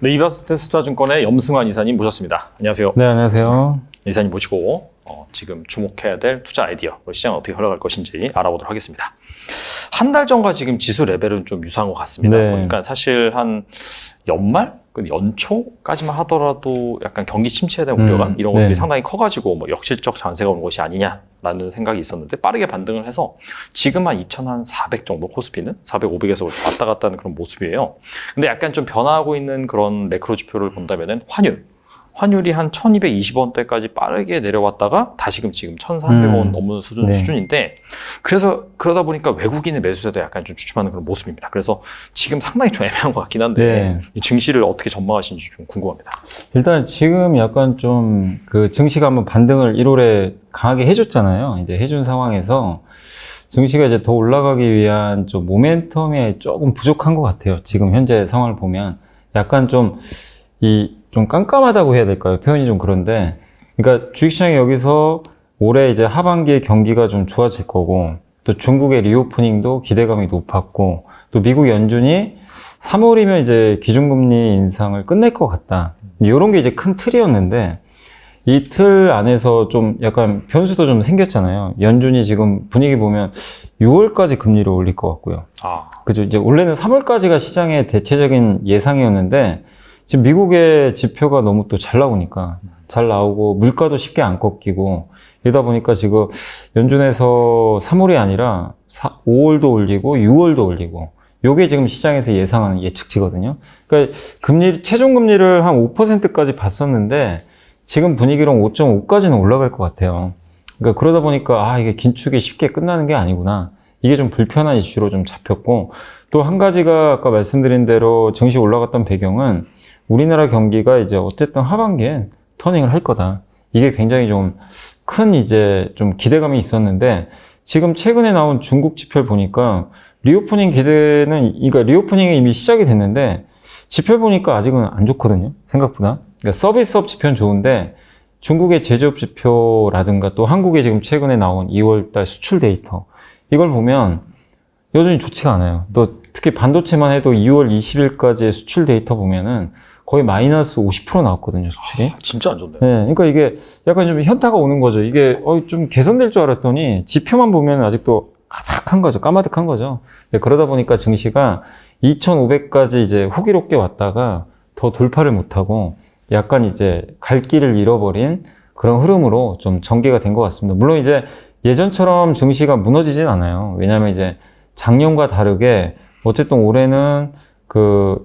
네, 이바스테스 투자증권의 염승환 이사님 모셨습니다. 안녕하세요. 네, 안녕하세요. 이사님 모시고 지금 주목해야 될 투자 아이디어, 시장 어떻게 흘러갈 것인지 알아보도록 하겠습니다. 한 달 전과 지금 지수 레벨은 좀 유사한 것 같습니다. 네. 보니까 사실 한 연말, 연초까지만 하더라도 약간 경기 침체에 대한 우려감 이런 것들이 네. 상당히 커가지고 뭐 역실적 잔세가 오는 것이 아니냐라는 생각이 있었는데 빠르게 반등을 해서 지금 한 2,400 정도 코스피는 400, 500에서 왔다 갔다 하는 그런 모습이에요. 근데 약간 좀 변화하고 있는 그런 매크로 지표를 본다면은 환율이 한 1,220원대까지 빠르게 내려왔다가 다시금 지금 1,300원 넘는 수준인데 그래서 그러다 보니까 외국인의 매수세도 약간 좀 주춤하는 그런 모습입니다. 그래서 지금 상당히 좀 애매한 것 같긴 한데 이 증시를 어떻게 전망하시는지 좀 궁금합니다. 일단 지금 약간 좀 그 증시가 한번 반등을 1월에 강하게 해줬잖아요. 이제 해준 상황에서 증시가 이제 더 올라가기 위한 좀 모멘텀이 조금 부족한 것 같아요. 지금 현재 상황을 보면 약간 좀 깜깜하다고 해야 될까요? 표현이 좀 그런데, 그러니까 주식시장이 여기서 올해 이제 하반기에 경기가 좀 좋아질 거고, 또 중국의 리오프닝도 기대감이 높았고, 또 미국 연준이 3월이면 이제 기준금리 인상을 끝낼 것 같다. 이런 게 이제 큰 틀이었는데, 이 틀 안에서 좀 약간 변수도 좀 생겼잖아요. 연준이 지금 분위기 보면 6월까지 금리를 올릴 것 같고요. 그죠? 이제 원래는 3월까지가 시장의 대체적인 예상이었는데, 지금 미국의 지표가 너무 또 잘 나오니까 잘 나오고 물가도 쉽게 안 꺾이고 이러다 보니까 지금 연준에서 3월이 아니라 5월도 올리고 6월도 올리고 요게 지금 시장에서 예상하는 예측치거든요. 그러니까 최종 금리를 한 5%까지 봤었는데 지금 분위기로는 5.5까지는 올라갈 것 같아요. 그러니까 그러다 보니까 이게 긴축이 쉽게 끝나는 게 아니구나. 이게 좀 불편한 이슈로 좀 잡혔고 또 한 가지가 아까 말씀드린 대로 증시 올라갔던 배경은 우리나라 경기가 이제 어쨌든 하반기엔 터닝을 할 거다. 이게 굉장히 좀 큰 이제 좀 기대감이 있었는데 지금 최근에 나온 중국 지표를 보니까 그러니까 리오프닝이 이미 시작이 됐는데 지표 보니까 아직은 안 좋거든요. 생각보다. 그러니까 서비스업 지표는 좋은데 중국의 제조업 지표라든가 또 한국에 지금 최근에 나온 2월달 수출 데이터 이걸 보면 여전히 좋지가 않아요. 또 특히 반도체만 해도 2월 20일까지의 수출 데이터 보면은 거의 마이너스 50% 나왔거든요, 수출이. 진짜 안 좋네요. 네, 그러니까 이게 약간 좀 현타가 오는 거죠. 이게 좀 개선될 줄 알았더니 지표만 보면 아직도 가득한 거죠. 까마득한 거죠. 네, 그러다 보니까 증시가 2,500까지 이제 호기롭게 왔다가 더 돌파를 못하고 약간 이제 갈 길을 잃어버린 그런 흐름으로 좀 전개가 된 것 같습니다. 물론 이제 예전처럼 증시가 무너지진 않아요. 왜냐하면 이제 작년과 다르게 어쨌든 올해는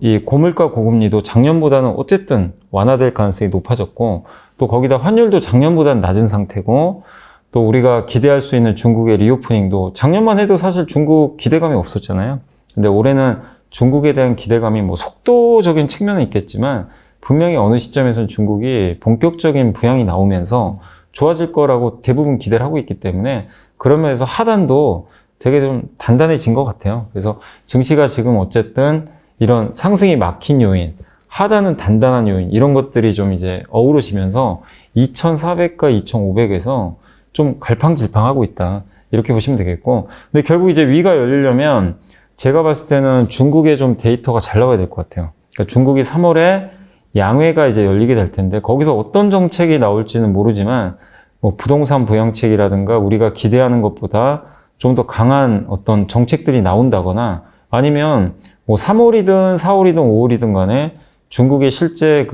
이 고물가 고금리도 작년보다는 어쨌든 완화될 가능성이 높아졌고 또 거기다 환율도 작년보다는 낮은 상태고 또 우리가 기대할 수 있는 중국의 리오프닝도 작년만 해도 사실 중국 기대감이 없었잖아요. 근데 올해는 중국에 대한 기대감이 뭐 속도적인 측면은 있겠지만 분명히 어느 시점에서는 중국이 본격적인 부양이 나오면서 좋아질 거라고 대부분 기대를 하고 있기 때문에 그런 면에서 하단도 되게 좀 단단해진 것 같아요. 그래서 증시가 지금 어쨌든 이런 상승이 막힌 요인, 하단은 단단한 요인, 이런 것들이 좀 이제 어우러지면서 2,400과 2,500에서 좀 갈팡질팡하고 있다. 이렇게 보시면 되겠고. 근데 결국 이제 위가 열리려면 제가 봤을 때는 중국의 좀 데이터가 잘 나와야 될 것 같아요. 그러니까 중국이 3월에 양회가 이제 열리게 될 텐데 거기서 어떤 정책이 나올지는 모르지만 뭐 부동산 부양책이라든가 우리가 기대하는 것보다 좀 더 강한 어떤 정책들이 나온다거나 아니면 뭐 3월이든 4월이든 5월이든 간에 중국의 실제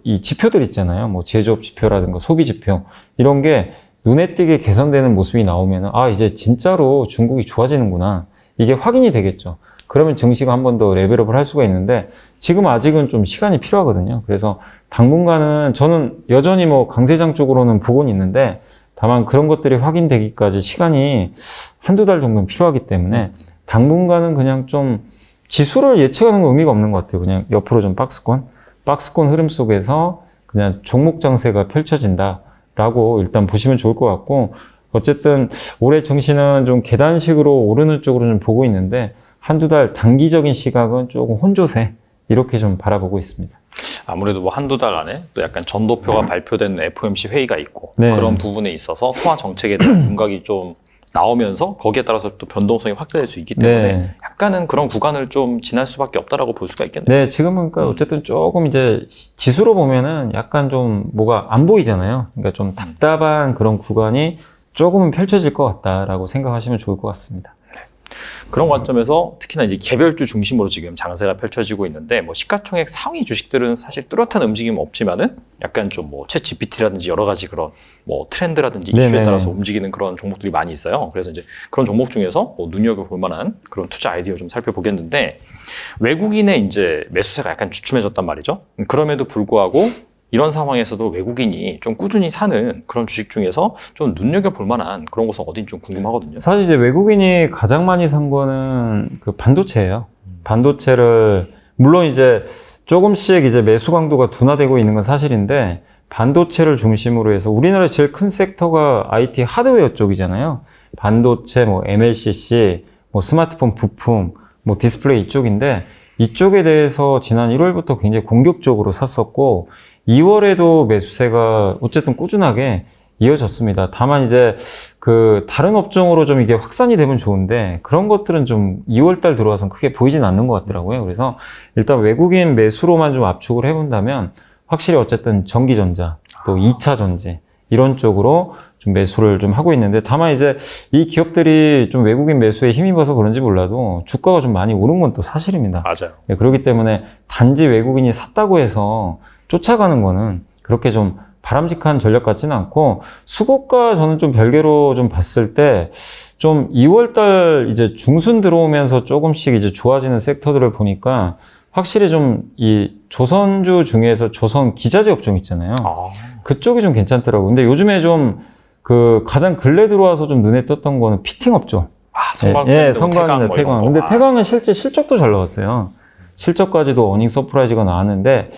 이 지표들 있잖아요. 뭐 제조업 지표라든가 소비 지표 이런 게 눈에 띄게 개선되는 모습이 나오면 이제 진짜로 중국이 좋아지는구나. 이게 확인이 되겠죠. 그러면 증시가 한 번 더 레벨업을 할 수가 있는데 지금 아직은 좀 시간이 필요하거든요. 그래서 당분간은 저는 여전히 뭐 강세장 쪽으로는 보고는 있는데 다만 그런 것들이 확인되기까지 시간이 한두 달 정도는 필요하기 때문에 당분간은 그냥 좀 지수를 예측하는 건 의미가 없는 것 같아요. 그냥 옆으로 좀 박스권 흐름 속에서 그냥 종목 장세가 펼쳐진다라고 일단 보시면 좋을 것 같고 어쨌든 올해 증시는 좀 계단식으로 오르는 쪽으로 좀 보고 있는데 한두 달 단기적인 시각은 조금 혼조세 이렇게 좀 바라보고 있습니다. 아무래도 뭐 한두 달 안에 또 약간 전도표가 발표된 FOMC 회의가 있고 그런 부분에 있어서 통화 정책에 대한 윤곽이 좀 나오면서 거기에 따라서 또 변동성이 확대될 수 있기 때문에 네. 약간은 그런 구간을 좀 지날 수밖에 없다라고 볼 수가 있겠네요. 네, 지금은 그러니까 어쨌든 조금 이제 지수로 보면은 약간 좀 뭐가 안 보이잖아요. 그러니까 좀 답답한 그런 구간이 조금은 펼쳐질 것 같다라고 생각하시면 좋을 것 같습니다. 그런 관점에서 특히나 이제 개별주 중심으로 지금 장세가 펼쳐지고 있는데 뭐 시가총액 상위 주식들은 사실 뚜렷한 움직임은 없지만은 약간 좀 뭐 챗 GPT라든지 여러 가지 그런 뭐 트렌드라든지 이슈에 네네. 따라서 움직이는 그런 종목들이 많이 있어요. 그래서 이제 그런 종목 중에서 뭐 눈여겨볼 만한 그런 투자 아이디어 좀 살펴보겠는데 외국인의 이제 매수세가 약간 주춤해졌단 말이죠. 그럼에도 불구하고 이런 상황에서도 외국인이 좀 꾸준히 사는 그런 주식 중에서 좀 눈여겨볼 만한 그런 것은 어딘지 좀 궁금하거든요. 사실 이제 외국인이 가장 많이 산 거는 그 반도체예요. 반도체를 물론 이제 조금씩 이제 매수 강도가 둔화되고 있는 건 사실인데 반도체를 중심으로 해서 우리나라의 제일 큰 섹터가 IT 하드웨어 쪽이잖아요. 반도체, 뭐 MLCC, 뭐 스마트폰 부품, 뭐 디스플레이 이쪽인데 이쪽에 대해서 지난 1월부터 굉장히 공격적으로 샀었고 2월에도 매수세가 어쨌든 꾸준하게 이어졌습니다. 다만 이제 그 다른 업종으로 좀 이게 확산이 되면 좋은데 그런 것들은 좀 2월 달 들어와서 크게 보이진 않는 것 같더라고요. 그래서 일단 외국인 매수로만 좀 압축을 해본다면 확실히 어쨌든 전기전자, 또 2차 전지 이런 쪽으로 좀 매수를 좀 하고 있는데 다만 이제 이 기업들이 좀 외국인 매수에 힘입어서 그런지 몰라도 주가가 좀 많이 오른 건 또 사실입니다. 맞아요. 네, 그렇기 때문에 단지 외국인이 샀다고 해서 쫓아가는 거는 그렇게 좀 바람직한 전략 같지는 않고 수급과 저는 좀 별개로 좀 봤을 때 좀 2월달 이제 중순 들어오면서 조금씩 이제 좋아지는 섹터들을 보니까 확실히 좀 이 조선주 중에서 조선 기자재 업종 있잖아요. 그쪽이 좀 괜찮더라고요. 근데 요즘에 좀 그 가장 근래 들어와서 좀 눈에 떴던 거는 피팅 업종. 성광, 예, 성광이나 뭐 태광. 근데 태광은 실제 실적도 잘 나왔어요. 실적까지도 어닝 서프라이즈가 나왔는데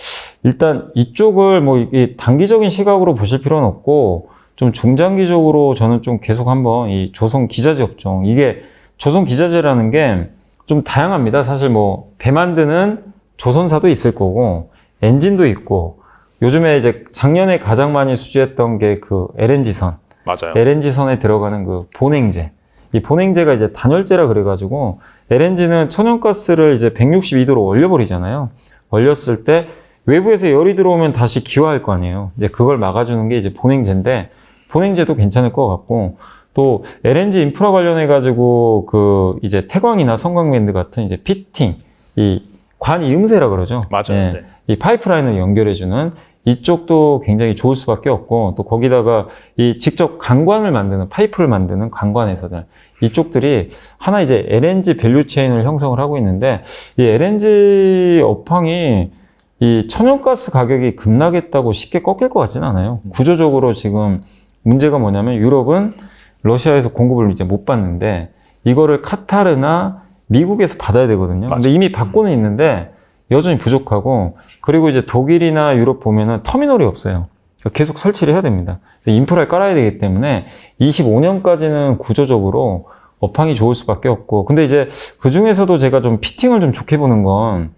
일단 이쪽을 뭐 이게 단기적인 시각으로 보실 필요는 없고 좀 중장기적으로 저는 좀 계속 한번 이 조선 기자재 업종 이게 조선 기자재라는 게 좀 다양합니다. 사실 뭐 배 만드는 조선사도 있을 거고 엔진도 있고 요즘에 이제 작년에 가장 많이 수주했던 게 그 LNG선. 맞아요. LNG선에 들어가는 그 본행제. 이 본행제가 이제 단열재라 그래가지고 LNG는 천연가스를 이제 162도로 얼려버리잖아요. 얼렸을 때 외부에서 열이 들어오면 다시 기화할 거 아니에요. 이제 그걸 막아주는 게 이제 본행제인데 본행제도 괜찮을 것 같고 또 LNG 인프라 관련해가지고 그 이제 태광이나 성광밴드 같은 이제 피팅, 이 관이음새라 그러죠. 맞아요. 예, 네. 이 파이프라인을 연결해주는 이쪽도 굉장히 좋을 수밖에 없고 또 거기다가 이 직접 관관을 만드는 파이프를 만드는 관관 회사들 이쪽들이 하나 이제 LNG 밸류 체인을 형성을 하고 있는데 이 LNG 업황이 이 천연가스 가격이 급락했다고 쉽게 꺾일 것 같지는 않아요. 구조적으로 지금 문제가 뭐냐면 유럽은 러시아에서 공급을 이제 못 받는데 이거를 카타르나 미국에서 받아야 되거든요. 근데 이미 받고는 있는데 여전히 부족하고 그리고 이제 독일이나 유럽 보면은 터미널이 없어요. 계속 설치를 해야 됩니다. 그래서 인프라를 깔아야 되기 때문에 25년까지는 구조적으로 업황이 좋을 수밖에 없고 근데 이제 그 중에서도 제가 좀 피팅을 좀 좋게 보는 건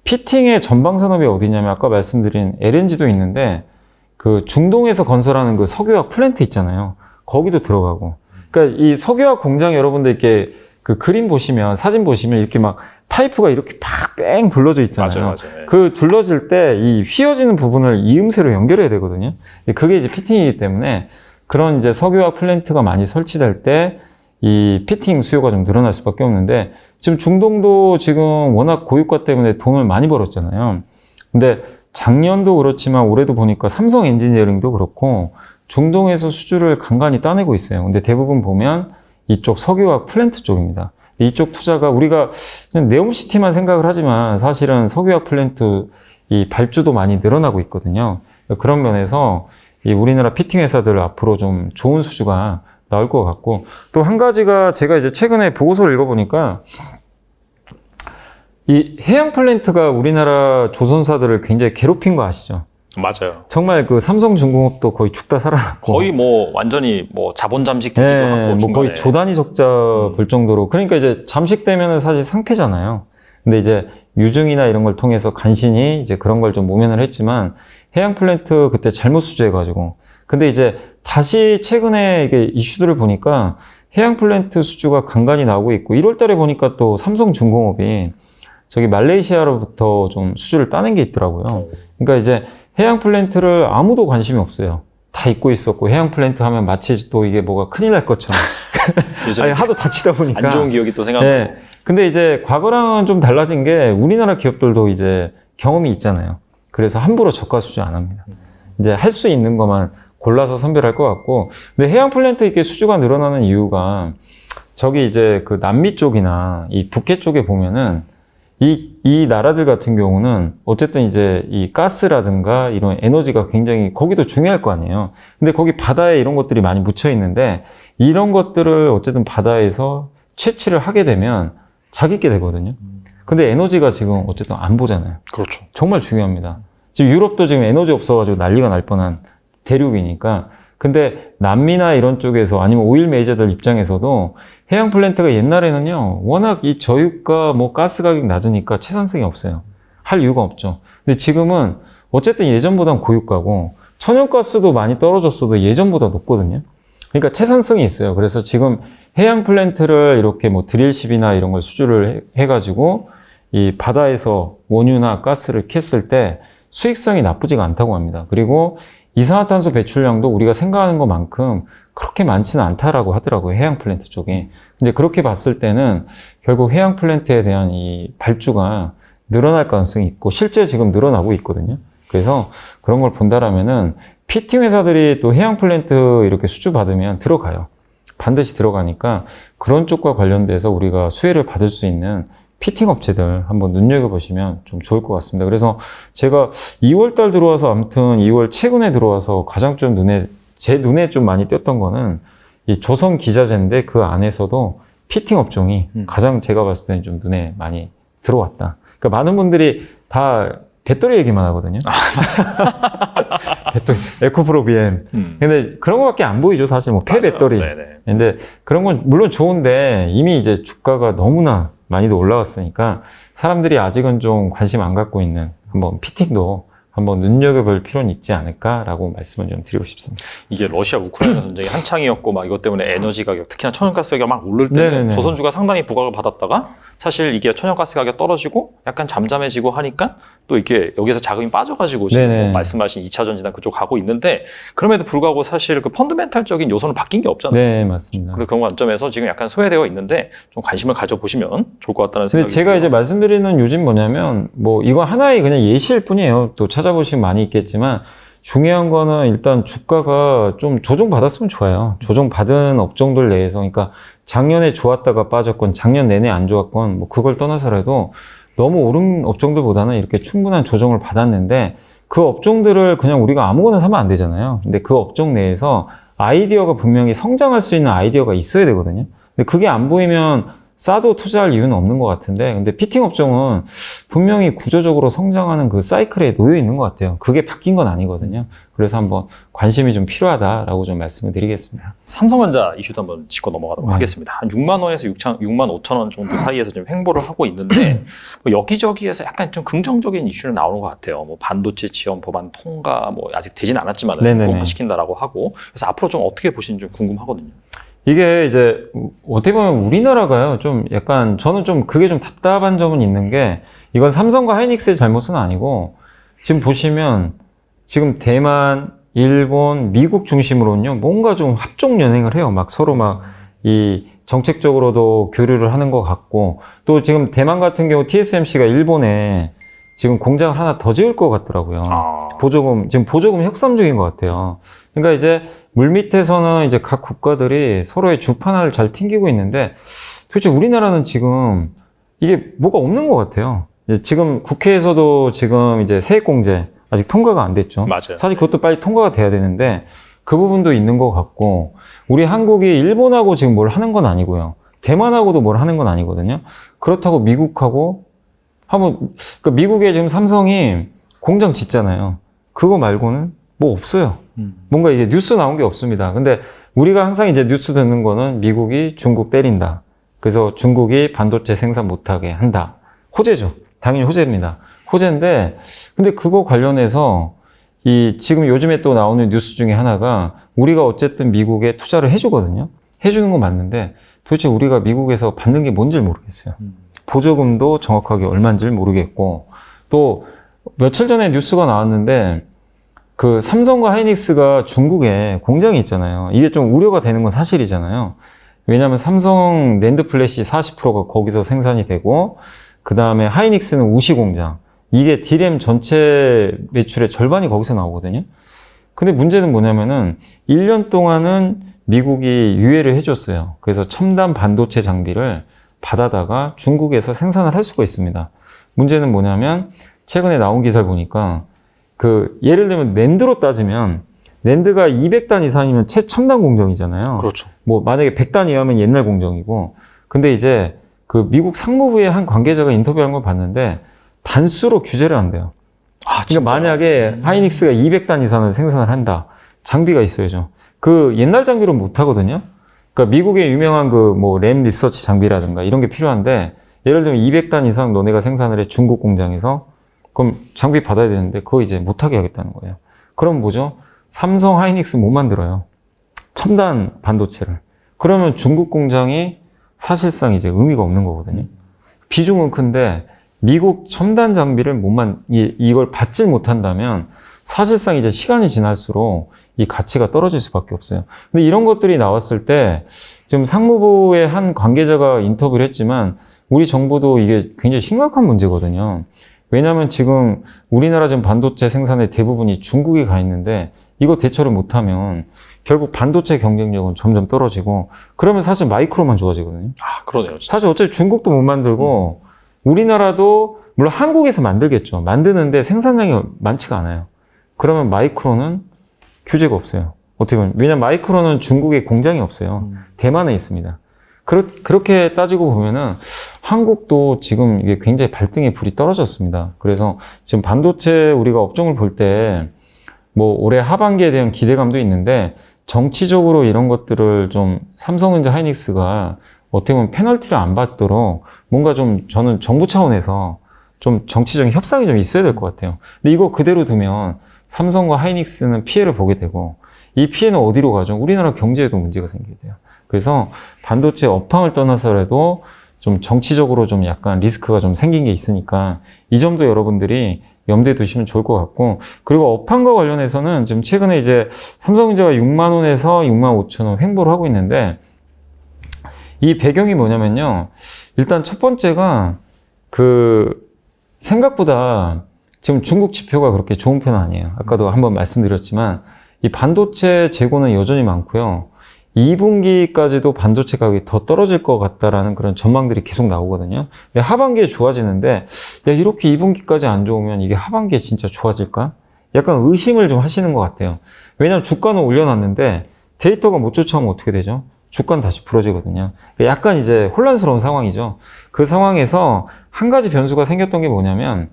피팅의 전방 산업이 어디냐면 아까 말씀드린 LNG도 있는데 그 중동에서 건설하는 그 석유화학 플랜트 있잖아요. 거기도 들어가고. 그러니까 이 석유화학 공장 여러분들 이렇게 그 그림 보시면 사진 보시면 이렇게 막 파이프가 이렇게 팍뺑 둘러져 있잖아요. 맞아요. 그 둘러질 때 이 휘어지는 부분을 이음새로 연결해야 되거든요. 그게 이제 피팅이기 때문에 그런 이제 석유화학 플랜트가 많이 설치될 때 이 피팅 수요가 좀 늘어날 수밖에 없는데 지금 중동도 지금 워낙 고유가 때문에 돈을 많이 벌었잖아요. 근데 작년도 그렇지만 올해도 보니까 삼성 엔지니어링도 그렇고 중동에서 수주를 간간히 따내고 있어요. 근데 대부분 보면 이쪽 석유화학 플랜트 쪽입니다. 이쪽 투자가 우리가 그냥 네옴시티만 생각을 하지만 사실은 석유화학 플랜트 이 발주도 많이 늘어나고 있거든요. 그런 면에서 이 우리나라 피팅 회사들 앞으로 좀 좋은 수주가 나올 것 같고 또 한 가지가 제가 이제 최근에 보고서를 읽어보니까 이 해양 플랜트가 우리나라 조선사들을 굉장히 괴롭힌 거 아시죠? 맞아요. 정말 그 삼성중공업도 거의 죽다 살아났고 거의 뭐 완전히 뭐 자본 잠식되기도 하고 뭐 거의 조단위 적자 볼 정도로 그러니까 이제 잠식되면은 사실 상폐잖아요. 근데 이제 유증이나 이런 걸 통해서 간신히 이제 그런 걸 좀 모면을 했지만 해양 플랜트 그때 잘못 수주해가지고 근데 이제 다시 최근에 이게 이슈들을 보니까 해양 플랜트 수주가 간간히 나오고 있고 1월 달에 보니까 또 삼성중공업이 저기 말레이시아로부터 좀 수주를 따낸 게 있더라고요. 그러니까 이제 해양 플랜트를 아무도 관심이 없어요. 다 잊고 있었고 해양 플랜트 하면 마치 또 이게 뭐가 큰일 날 것처럼 아니, 하도 다치다 보니까 안 좋은 기억이 또 생각나고. 네. 근데 이제 과거랑은 좀 달라진 게 우리나라 기업들도 이제 경험이 있잖아요. 그래서 함부로 저가 수주 안 합니다. 이제 할 수 있는 것만 골라서 선별할 것 같고, 근데 해양 플랜트 이렇게 수주가 늘어나는 이유가 저기 이제 그 남미 쪽이나 이 북해 쪽에 보면은 이 나라들 같은 경우는 어쨌든 이제 이 가스라든가 이런 에너지가 굉장히 거기도 중요할 거 아니에요. 근데 거기 바다에 이런 것들이 많이 묻혀 있는데 이런 것들을 어쨌든 바다에서 채취를 하게 되면 자기게 되거든요. 근데 에너지가 지금 어쨌든 안 보잖아요. 그렇죠. 정말 중요합니다. 지금 유럽도 지금 에너지 없어가지고 난리가 날 뻔한 대륙이니까. 근데 남미나 이런 쪽에서 아니면 오일 메이저들 입장에서도 해양 플랜트가 옛날에는요, 워낙 이 저유가 뭐 가스 가격 낮으니까 채산성이 없어요. 할 이유가 없죠. 근데 지금은 어쨌든 예전보단 고유가고 천연가스도 많이 떨어졌어도 예전보다 높거든요. 그러니까 채산성이 있어요. 그래서 지금 해양 플랜트를 이렇게 뭐 드릴십이나 이런 걸 수주를 해가지고 이 바다에서 원유나 가스를 캤을 때 수익성이 나쁘지가 않다고 합니다. 그리고 이산화탄소 배출량도 우리가 생각하는 것만큼 그렇게 많지는 않다라고 하더라고요. 해양 플랜트 쪽에. 근데 그렇게 봤을 때는 결국 해양 플랜트에 대한 이 발주가 늘어날 가능성이 있고 실제 지금 늘어나고 있거든요. 그래서 그런 걸 본다라면은 피팅 회사들이 또 해양 플랜트 이렇게 수주 받으면 들어가요. 반드시 들어가니까 그런 쪽과 관련돼서 우리가 수혜를 받을 수 있는 피팅 업체들 한번 눈여겨보시면 좀 좋을 것 같습니다. 그래서 제가 2월 달 들어와서 아무튼 2월 최근에 들어와서 가장 좀 제 눈에 좀 많이 띄었던 거는 이 조선 기자재인데 그 안에서도 피팅 업종이 가장 제가 봤을 때는 좀 눈에 많이 들어왔다. 그러니까 많은 분들이 다 배터리 얘기만 하거든요. 배터리, 에코프로 BM. 근데 그런 거밖에 안 보이죠, 사실. 뭐, 폐배터리. 근데 그런 건 물론 좋은데 이미 이제 주가가 너무나 많이도 올라왔으니까 사람들이 아직은 좀 관심 안 갖고 있는 한번 피팅도 한번 눈여겨볼 필요는 있지 않을까라고 말씀을 좀 드리고 싶습니다. 이게 러시아 우크라이나 전쟁이 한창이었고 막 이것 때문에 에너지 가격, 특히나 천연가스 가격 막 오를 때 네네네. 조선주가 상당히 부각을 받았다가 사실 이게 천연가스 가격 떨어지고 약간 잠잠해지고 하니까 또 이렇게 여기서 자금이 빠져가지고 지금 뭐 말씀하신 2차 전지나 그쪽 가고 있는데 그럼에도 불구하고 사실 그 펀드멘탈적인 요소는 바뀐 게 없잖아요. 네, 맞습니다. 그런 관점에서 지금 약간 소외되어 있는데 좀 관심을 가져보시면 좋을 것 같다는 근데 생각이 제가 들어요. 이제 말씀드리는 요즘 뭐냐면 뭐 이거 하나의 그냥 예시일 뿐이에요. 또 찾아보시면 많이 있겠지만 중요한 거는 일단 주가가 좀 조정받았으면 좋아요. 조정받은 업종들 내에서 그러니까 작년에 좋았다가 빠졌건 작년 내내 안 좋았건 뭐 그걸 떠나서라도 너무 오른 업종들보다는 이렇게 충분한 조정을 받았는데 그 업종들을 그냥 우리가 아무거나 사면 안 되잖아요. 근데 그 업종 내에서 아이디어가 분명히 성장할 수 있는 아이디어가 있어야 되거든요. 근데 그게 안 보이면 싸도 투자할 이유는 없는 것 같은데, 근데 피팅 업종은 분명히 구조적으로 성장하는 그 사이클에 놓여 있는 것 같아요. 그게 바뀐 건 아니거든요. 그래서 한번 관심이 좀 필요하다라고 좀 말씀을 드리겠습니다. 삼성전자 이슈도 한번 짚고 넘어가도록 하겠습니다. 한 6만 원에서 6만 5천 원 정도 사이에서 좀 횡보를 하고 있는데 뭐 여기저기에서 약간 좀 긍정적인 이슈는 나오는 것 같아요. 뭐 반도체 지원 법안 통과 뭐 아직 되진 않았지만 통과시킨다라고 하고 그래서 앞으로 좀 어떻게 보시는지 좀 궁금하거든요. 이게 이제 어떻게 보면 우리나라가요 좀 약간 저는 좀 그게 좀 답답한 점은 있는 게 이건 삼성과 하이닉스의 잘못은 아니고 지금 보시면 지금 대만, 일본, 미국 중심으로는요 뭔가 좀 합종 연행을 해요. 막 서로 막 이 정책적으로도 교류를 하는 것 같고 또 지금 대만 같은 경우 TSMC가 일본에 지금 공장을 하나 더 지을 것 같더라고요. 지금 보조금 협상 중인 것 같아요. 그러니까 이제 물밑에서는 이제 각 국가들이 서로의 주판을 잘 튕기고 있는데 도대체 우리나라는 지금 이게 뭐가 없는 것 같아요. 이제 지금 국회에서도 지금 이제 세액공제 아직 통과가 안 됐죠. 맞아요. 사실 그것도 빨리 통과가 돼야 되는데 그 부분도 있는 것 같고 우리 한국이 일본하고 지금 뭘 하는 건 아니고요. 대만하고도 뭘 하는 건 아니거든요. 그렇다고 미국하고 그러니까 미국에 지금 삼성이 공장 짓잖아요. 그거 말고는 뭐 없어요. 뭔가 이게 뉴스 나온 게 없습니다. 근데 우리가 항상 이제 뉴스 듣는 거는 미국이 중국 때린다. 그래서 중국이 반도체 생산 못하게 한다. 호재죠. 당연히 호재입니다. 호재인데, 근데 그거 관련해서 지금 요즘에 또 나오는 뉴스 중에 하나가 우리가 어쨌든 미국에 투자를 해주거든요. 해주는 건 맞는데 도대체 우리가 미국에서 받는 게 뭔지 모르겠어요. 보조금도 정확하게 얼마인지 모르겠고 또 며칠 전에 뉴스가 나왔는데 그 삼성과 하이닉스가 중국에 공장이 있잖아요. 이게 좀 우려가 되는 건 사실이잖아요. 왜냐하면 삼성 낸드 플래시 40%가 거기서 생산이 되고 그 다음에 하이닉스는 우시 공장. 이게 D램 전체 매출의 절반이 거기서 나오거든요. 근데 문제는 뭐냐면은 1년 동안은 미국이 유예를 해줬어요. 그래서 첨단 반도체 장비를 받아다가 중국에서 생산을 할 수가 있습니다. 문제는 뭐냐면 최근에 나온 기사를 보니까 그 예를 들면 낸드로 따지면 낸드가 200단 이상이면 최첨단 공정이잖아요. 그렇죠. 뭐 만약에 100단 이하면 옛날 공정이고 근데 이제 그 미국 상무부의 한 관계자가 인터뷰한 걸 봤는데 단수로 규제를 한대요. 아, 그러니까 만약에 하이닉스가 200단 이상을 생산을 한다. 장비가 있어야죠. 그 옛날 장비로 못 하거든요. 그러니까 미국의 유명한 그 뭐 램 리서치 장비라든가 이런 게 필요한데 예를 들면 200단 이상 너네가 생산을 해 중국 공장에서 그럼 장비 받아야 되는데 그거 이제 못하게 하겠다는 거예요. 그럼 뭐죠? 삼성, 하이닉스 못 만들어요. 첨단 반도체를. 그러면 중국 공장이 사실상 이제 의미가 없는 거거든요. 비중은 큰데 미국 첨단 장비를 이걸 받질 못한다면 사실상 이제 시간이 지날수록 이 가치가 떨어질 수밖에 없어요. 근데 이런 것들이 나왔을 때 지금 상무부의 한 관계자가 인터뷰를 했지만 우리 정부도 이게 굉장히 심각한 문제거든요. 왜냐하면 지금 우리나라 지금 반도체 생산의 대부분이 중국에 가 있는데 이거 대처를 못하면 결국 반도체 경쟁력은 점점 떨어지고 그러면 사실 마이크로만 좋아지거든요. 아, 그러네요. 진짜. 사실 어차피 중국도 못 만들고 우리나라도 물론 한국에서 만들겠죠. 만드는데 생산량이 많지가 않아요. 그러면 마이크로는 규제가 없어요. 어떻게 보면. 왜냐면 마이크로는 중국에 공장이 없어요. 대만에 있습니다. 그렇게 따지고 보면은 한국도 지금 이게 굉장히 발등에 불이 떨어졌습니다. 그래서 지금 반도체 우리가 업종을 볼 때 뭐 올해 하반기에 대한 기대감도 있는데 정치적으로 이런 것들을 좀 삼성전자 하이닉스가 어떻게 보면 페널티를 안 받도록 뭔가 좀 저는 정부 차원에서 좀 정치적인 협상이 좀 있어야 될 것 같아요. 근데 이거 그대로 두면 삼성과 하이닉스는 피해를 보게 되고 이 피해는 어디로 가죠? 우리나라 경제에도 문제가 생기게 돼요. 그래서 반도체 업황을 떠나서라도 좀 정치적으로 좀 약간 리스크가 좀 생긴 게 있으니까 이 점도 여러분들이 염두에 두시면 좋을 것 같고 그리고 업황과 관련해서는 지금 최근에 이제 삼성전자가 6만 원에서 6만 5천 원 횡보를 하고 있는데 이 배경이 뭐냐면요. 일단 첫 번째가 그 생각보다 지금 중국 지표가 그렇게 좋은 편은 아니에요. 아까도 한번 말씀드렸지만 이 반도체 재고는 여전히 많고요. 2분기까지도 반도체 가격이 더 떨어질 것 같다라는 그런 전망들이 계속 나오거든요. 근데 하반기에 좋아지는데 야, 이렇게 2분기까지 안 좋으면 이게 하반기에 진짜 좋아질까? 약간 의심을 좀 하시는 것 같아요. 왜냐하면 주가는 올려놨는데 데이터가 못 쫓아오면 어떻게 되죠? 주가는 다시 부러지거든요. 약간 이제 혼란스러운 상황이죠. 그 상황에서 한 가지 변수가 생겼던 게 뭐냐면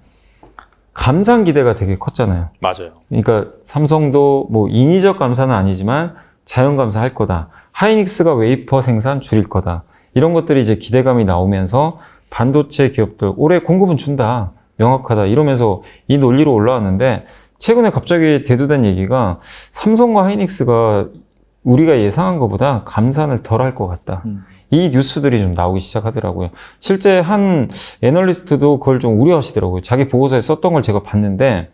감산 기대가 되게 컸잖아요. 맞아요. 그러니까 삼성도 뭐 인위적 감산은 아니지만 자연 감사할 거다. 하이닉스가 웨이퍼 생산 줄일 거다. 이런 것들이 이제 기대감이 나오면서 반도체 기업들 올해 공급은 준다. 명확하다. 이러면서 이 논리로 올라왔는데 최근에 갑자기 대두된 얘기가 삼성과 하이닉스가 우리가 예상한 것보다 감산을 덜 할 것 같다. 이 뉴스들이 좀 나오기 시작하더라고요. 실제 한 애널리스트도 그걸 좀 우려하시더라고요. 자기 보고서에 썼던 걸 제가 봤는데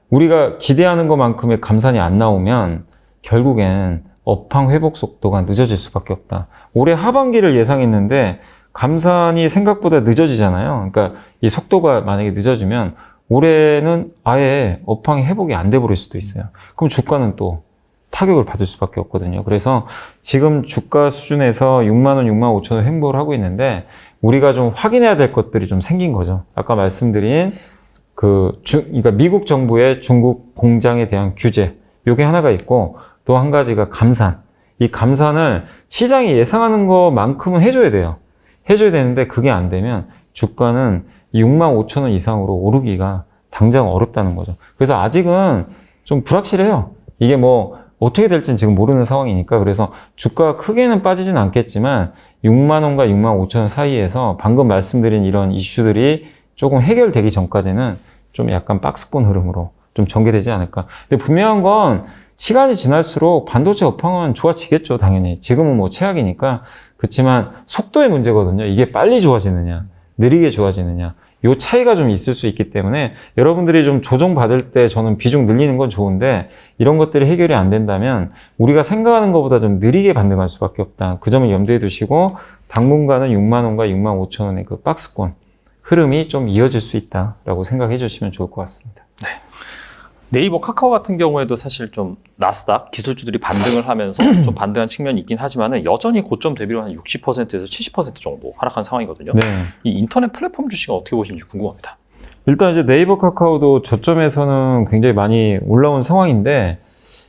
우리가 기대하는 것만큼의 감산이 안 나오면 결국엔 업황 회복 속도가 늦어질 수밖에 없다. 올해 하반기를 예상했는데 감산이 생각보다 늦어지잖아요. 그러니까 이 속도가 만약에 늦어지면 올해는 아예 업황이 회복이 안 돼 버릴 수도 있어요. 그럼 주가는 또 타격을 받을 수밖에 없거든요. 그래서 지금 주가 수준에서 6만 원, 6만 5천 원 횡보를 하고 있는데 우리가 좀 확인해야 될 것들이 좀 생긴 거죠. 아까 말씀드린 그러니까 미국 정부의 중국 공장에 대한 규제, 요게 하나가 있고 또 한 가지가 감산. 이 감산을 시장이 예상하는 것만큼은 해줘야 돼요. 해줘야 되는데 그게 안 되면 주가는 6만 5천 원 이상으로 오르기가 당장 어렵다는 거죠. 그래서 아직은 좀 불확실해요. 이게 뭐 어떻게 될지는 지금 모르는 상황이니까. 그래서 주가가 크게는 빠지진 않겠지만 6만 원과 6만 5천 원 사이에서 방금 말씀드린 이런 이슈들이 조금 해결되기 전까지는 좀 약간 박스권 흐름으로 좀 전개되지 않을까. 근데 분명한 건 시간이 지날수록 반도체 업황은 좋아지겠죠, 당연히. 지금은 뭐 최악이니까. 그렇지만 속도의 문제거든요. 이게 빨리 좋아지느냐, 느리게 좋아지느냐. 요 차이가 좀 있을 수 있기 때문에 여러분들이 좀 조정받을 때 저는 비중 늘리는 건 좋은데 이런 것들이 해결이 안 된다면 우리가 생각하는 것보다 좀 느리게 반등할 수밖에 없다. 그 점을 염두에 두시고 당분간은 6만 원과 6만 5천 원의 그 박스권 흐름이 좀 이어질 수 있다라고 생각해 주시면 좋을 것 같습니다. 네이버, 카카오 같은 경우에도 사실 좀 나스닥 기술주들이 반등을 하면서 좀 반등한 측면이 있긴 하지만은 여전히 고점 대비로 한 60%에서 70% 정도 하락한 상황이거든요. 네. 이 인터넷 플랫폼 주식은 어떻게 보시는지 궁금합니다. 일단 이제 네이버, 카카오도 저점에서는 굉장히 많이 올라온 상황인데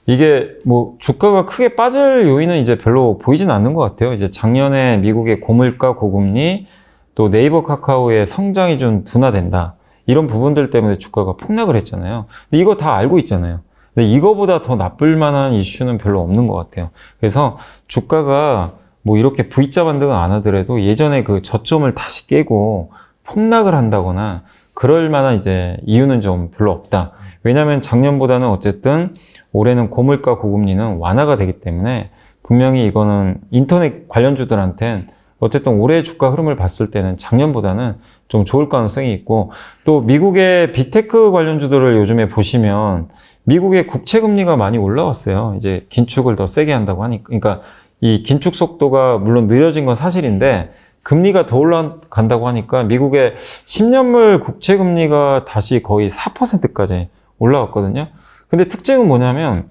이게 뭐 주가가 크게 빠질 요인은 이제 별로 보이지는 않는 것 같아요. 이제 작년에 미국의 고물가, 고금리, 또 네이버, 카카오의 성장이 좀 둔화된다. 이런 부분들 때문에 주가가 폭락을 했잖아요. 근데 이거 다 알고 있잖아요. 근데 이거보다 더 나쁠 만한 이슈는 별로 없는 것 같아요. 그래서 주가가 뭐 이렇게 V자 반등을 안 하더라도 예전에 그 저점을 다시 깨고 폭락을 한다거나 그럴 만한 이제 이유는 좀 별로 없다. 왜냐하면 작년보다는 어쨌든 올해는 고물가, 고금리는 완화가 되기 때문에 분명히 이거는 인터넷 관련주들한테는 어쨌든 올해 주가 흐름을 봤을 때는 작년보다는 좀 좋을 가능성이 있고 또 미국의 빅테크 관련주들을 요즘에 보시면 미국의 국채 금리가 많이 올라왔어요. 이제 긴축을 더 세게 한다고 하니까 그러니까 이 긴축 속도가 물론 느려진 건 사실인데 금리가 더 올라간다고 하니까 미국의 10년물 국채 금리가 다시 거의 4%까지 올라왔거든요. 근데 특징은 뭐냐면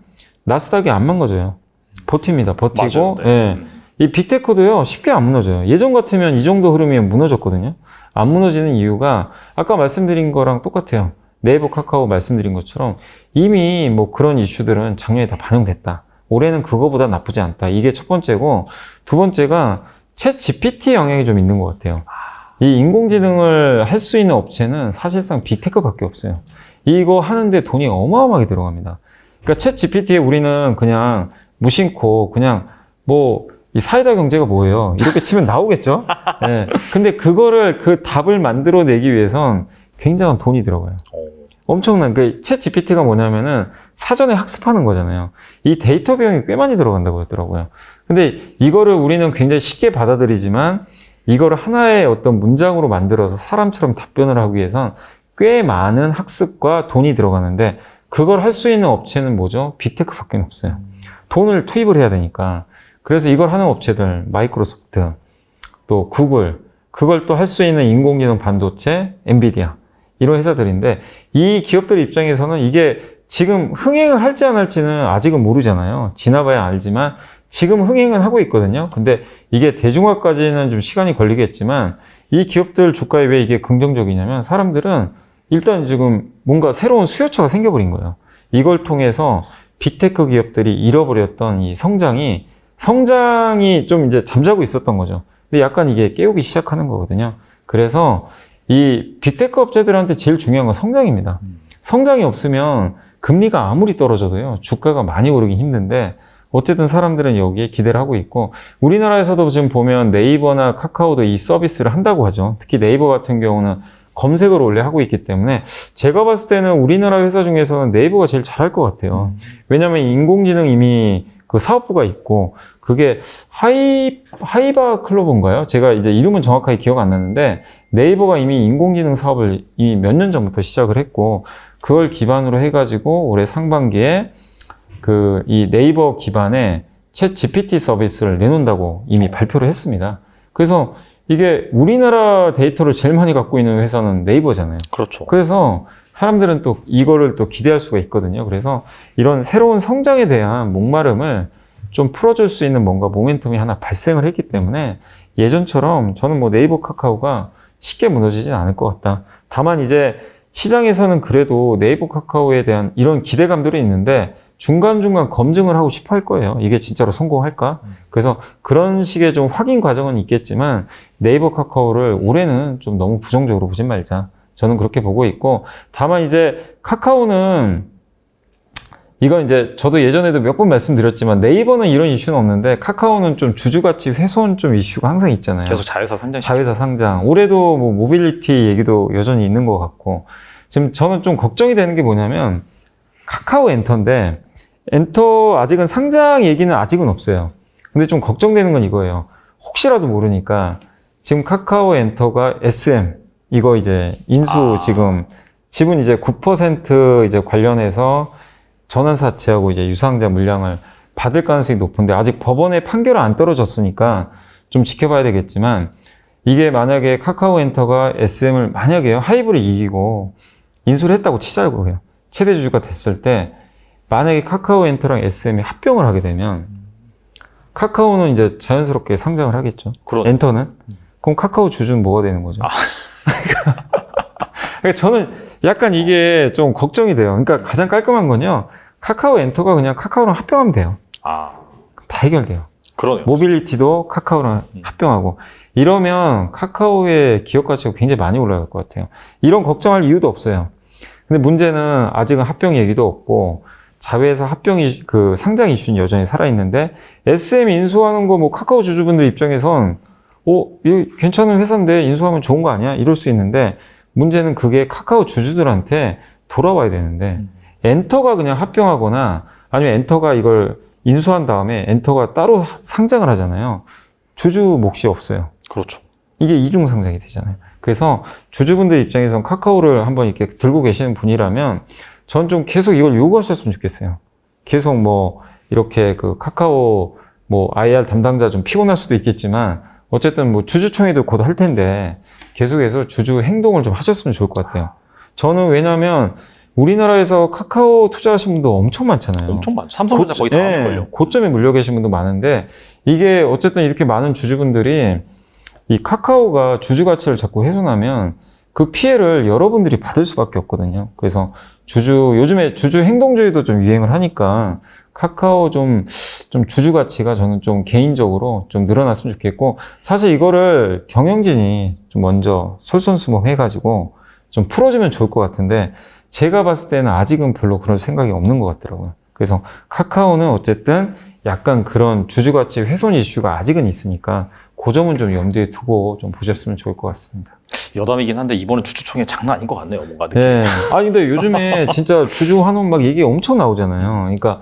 나스닥이 안 망가져요. 버팁니다. 버티고 맞아요. 네. 예. 이 빅테크도요 쉽게 안 무너져요. 예전 같으면 이 정도 흐름이면 무너졌거든요. 안 무너지는 이유가 아까 말씀드린 거랑 똑같아요. 네이버, 카카오 말씀드린 것처럼 이미 뭐 그런 이슈들은 작년에 다 반영됐다. 올해는 그거보다 나쁘지 않다. 이게 첫 번째고 두 번째가 챗 GPT 영향이 좀 있는 것 같아요. 이 인공지능을 할 수 있는 업체는 사실상 빅테크밖에 없어요. 이거 하는데 돈이 어마어마하게 들어갑니다. 그러니까 챗 GPT에 우리는 그냥 무심코 그냥 뭐 이 사이다 경제가 뭐예요? 이렇게 치면 나오겠죠? 네. 근데 그거를 그 답을 만들어내기 위해선 굉장한 돈이 들어가요. 엄청난 그 챗 GPT가 뭐냐면은 사전에 학습하는 거잖아요. 이 데이터 비용이 꽤 많이 들어간다고 하더라고요. 근데 이거를 우리는 굉장히 쉽게 받아들이지만 이거를 하나의 어떤 문장으로 만들어서 사람처럼 답변을 하기 위해선 꽤 많은 학습과 돈이 들어가는데 그걸 할 수 있는 업체는 뭐죠? 빅테크밖에 없어요. 돈을 투입을 해야 되니까. 그래서 이걸 하는 업체들, 마이크로소프트, 또 구글, 그걸 또 할 수 있는 인공지능 반도체, 엔비디아 이런 회사들인데 이 기업들 입장에서는 이게 지금 흥행을 할지 안 할지는 아직은 모르잖아요. 지나봐야 알지만 지금 흥행은 하고 있거든요. 근데 이게 대중화까지는 좀 시간이 걸리겠지만 이 기업들 주가에 왜 이게 긍정적이냐면 사람들은 일단 지금 뭔가 새로운 수요처가 생겨버린 거예요. 이걸 통해서 빅테크 기업들이 잃어버렸던 이 성장이 좀 이제 잠자고 있었던 거죠. 근데 약간 이게 깨우기 시작하는 거거든요. 그래서 이 빅테크 업체들한테 제일 중요한 건 성장입니다. 성장이 없으면 금리가 아무리 떨어져도요, 주가가 많이 오르기 힘든데, 어쨌든 사람들은 여기에 기대를 하고 있고, 우리나라에서도 지금 보면 네이버나 카카오도 이 서비스를 한다고 하죠. 특히 네이버 같은 경우는 검색을 원래 하고 있기 때문에, 제가 봤을 때는 우리나라 회사 중에서는 네이버가 제일 잘할 것 같아요. 왜냐면 인공지능 이미 그 사업부가 있고, 그게 하이바 클로버인가요? 제가 이제 이름은 정확하게 기억 안 나는데, 네이버가 이미 인공지능 사업을 이미 몇 년 전부터 시작을 했고, 그걸 기반으로 해가지고 올해 상반기에 이 네이버 기반의 챗 GPT 서비스를 내놓는다고 이미 발표를 했습니다. 그래서 이게 우리나라 데이터를 제일 많이 갖고 있는 회사는 네이버잖아요. 그렇죠. 그래서 사람들은 또 이거를 또 기대할 수가 있거든요. 그래서 이런 새로운 성장에 대한 목마름을 좀 풀어줄 수 있는 뭔가 모멘텀이 하나 발생을 했기 때문에 예전처럼 저는 뭐 네이버, 카카오가 쉽게 무너지진 않을 것 같다. 다만 이제 시장에서는 그래도 네이버, 카카오에 대한 이런 기대감들이 있는데 중간중간 검증을 하고 싶어 할 거예요. 이게 진짜로 성공할까? 그래서 그런 식의 좀 확인 과정은 있겠지만 네이버, 카카오를 올해는 좀 너무 부정적으로 보진 말자. 저는 그렇게 보고 있고, 다만 이제 카카오는 이건 이제 저도 예전에도 몇 번 말씀드렸지만 네이버는 이런 이슈는 없는데 카카오는 좀 주주가치 훼손 좀 이슈가 항상 있잖아요. 계속 자회사 상장. 자회사 상장. 올해도 뭐 모빌리티 얘기도 여전히 있는 것 같고, 지금 저는 좀 걱정이 되는 게 뭐냐면 카카오 엔터인데 엔터 아직은 상장 얘기는 아직은 없어요. 근데 좀 걱정되는 건 이거예요. 혹시라도 모르니까 지금 카카오 엔터가 SM 이거 이제 인수 지금 지분 이제 9% 이제 관련해서 전환사채하고 이제 유상자 물량을 받을 가능성이 높은데 아직 법원의 판결은 안 떨어졌으니까 좀 지켜봐야 되겠지만 이게 만약에 카카오 엔터가 SM을 만약에요 하이브를 이기고 인수를 했다고 치자고요. 최대 주주가 됐을 때 만약에 카카오 엔터랑 SM이 합병을 하게 되면 카카오는 이제 자연스럽게 상장을 하겠죠. 엔터는? 그럼 카카오 주주는 뭐가 되는 거죠? 그러니까 저는 약간 이게 좀 걱정이 돼요. 그러니까 가장 깔끔한 건요. 카카오 엔터가 그냥 카카오랑 합병하면 돼요. 다 해결돼요. 그러네요. 모빌리티도 카카오랑 합병하고 이러면 카카오의 기업 가치가 굉장히 많이 올라갈 것 같아요. 이런 걱정할 이유도 없어요. 근데 문제는 아직은 합병 얘기도 없고 자회사 합병이 그 상장 이슈는 여전히 살아있는데 SM 인수하는 거 뭐 카카오 주주분들 입장에선 이거 괜찮은 회사인데 인수하면 좋은 거 아니야? 이럴 수 있는데 문제는 그게 카카오 주주들한테 돌아와야 되는데 엔터가 그냥 합병하거나 아니면 엔터가 이걸 인수한 다음에 엔터가 따로 상장을 하잖아요. 주주 몫이 없어요. 그렇죠. 이게 이중 상장이 되잖아요. 그래서 주주분들 입장에선 카카오를 한번 이렇게 들고 계시는 분이라면 전 좀 계속 이걸 요구하셨으면 좋겠어요. 계속 뭐 이렇게 그 카카오 뭐 IR 담당자 좀 피곤할 수도 있겠지만 어쨌든 뭐 주주총회도 곧 할 텐데 계속해서 주주 행동을 좀 하셨으면 좋을 것 같아요. 저는 왜냐면 우리나라에서 카카오 투자하신 분도 엄청 많잖아요. 엄청 많죠. 삼성전자 거의 다 할걸요. 고점에 물려 계신 분도 많은데 이게 어쨌든 이렇게 많은 주주분들이 이 카카오가 주주 가치를 자꾸 훼손하면 그 피해를 여러분들이 받을 수밖에 없거든요. 그래서 요즘에 주주 행동주의도 좀 유행을 하니까 카카오 좀 주주 가치가 저는 좀 개인적으로 좀 늘어났으면 좋겠고 사실 이거를 경영진이 좀 먼저 솔선수범 해가지고 좀 풀어주면 좋을 것 같은데 제가 봤을 때는 아직은 별로 그런 생각이 없는 것 같더라고요. 그래서 카카오는 어쨌든 약간 그런 주주 가치 훼손 이슈가 아직은 있으니까 그 점은 좀 염두에 두고 좀 보셨으면 좋을 것 같습니다. 여담이긴 한데 이번에 주주총회 장난 아닌 것 같네요. 뭔가 느낌이. 네. 아니 근데 요즘에 진짜 주주 환원 막 얘기 엄청 나오잖아요. 그러니까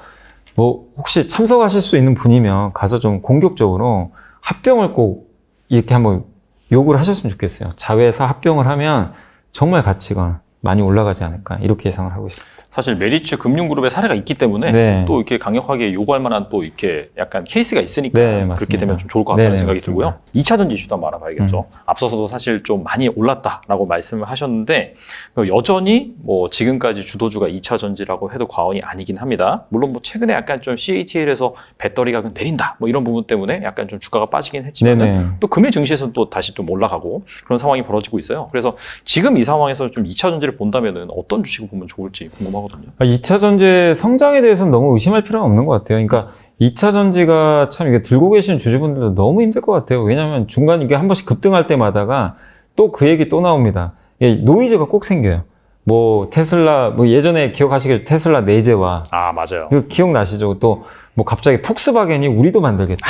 뭐 혹시 참석하실 수 있는 분이면 가서 좀 공격적으로 합병을 꼭 이렇게 한번 요구를 하셨으면 좋겠어요. 자회사 합병을 하면 정말 가치가 많이 올라가지 않을까 이렇게 예상을 하고 있습니다. 사실 메리츠 금융그룹의 사례가 있기 때문에 네. 또 이렇게 강력하게 요구할 만한 또 이렇게 약간 케이스가 있으니까 네, 그렇게 맞습니다. 되면 좀 좋을 것 같다는 네, 생각이 맞습니다. 들고요. 2차 전지 이슈도 한번 알아봐야겠죠. 앞서서도 사실 좀 많이 올랐다라고 말씀을 하셨는데 여전히 뭐 지금까지 주도주가 2차 전지라고 해도 과언이 아니긴 합니다. 물론 뭐 최근에 약간 좀 CATL에서 배터리 가격 내린다 뭐 이런 부분 때문에 약간 좀 주가가 빠지긴 했지만 또 금일 증시에서는 또 다시 좀 올라가고 그런 상황이 벌어지고 있어요. 그래서 지금 이 상황에서 좀 2차 전지를 본다면은 어떤 주식을 보면 좋을지 궁금하거든요. 2차 전지 성장에 대해서는 너무 의심할 필요는 없는 것 같아요. 그러니까 2차 전지가 참 이게 들고 계신 주주분들도 너무 힘들 것 같아요. 왜냐하면 중간 이게 한 번씩 급등할 때마다가 또 그 얘기 또 나옵니다. 노이즈가 꼭 생겨요. 뭐 테슬라 뭐 예전에 기억하시길 테슬라 네제와 맞아요. 그 기억나시죠? 또 뭐 갑자기 폭스바겐이 우리도 만들겠다.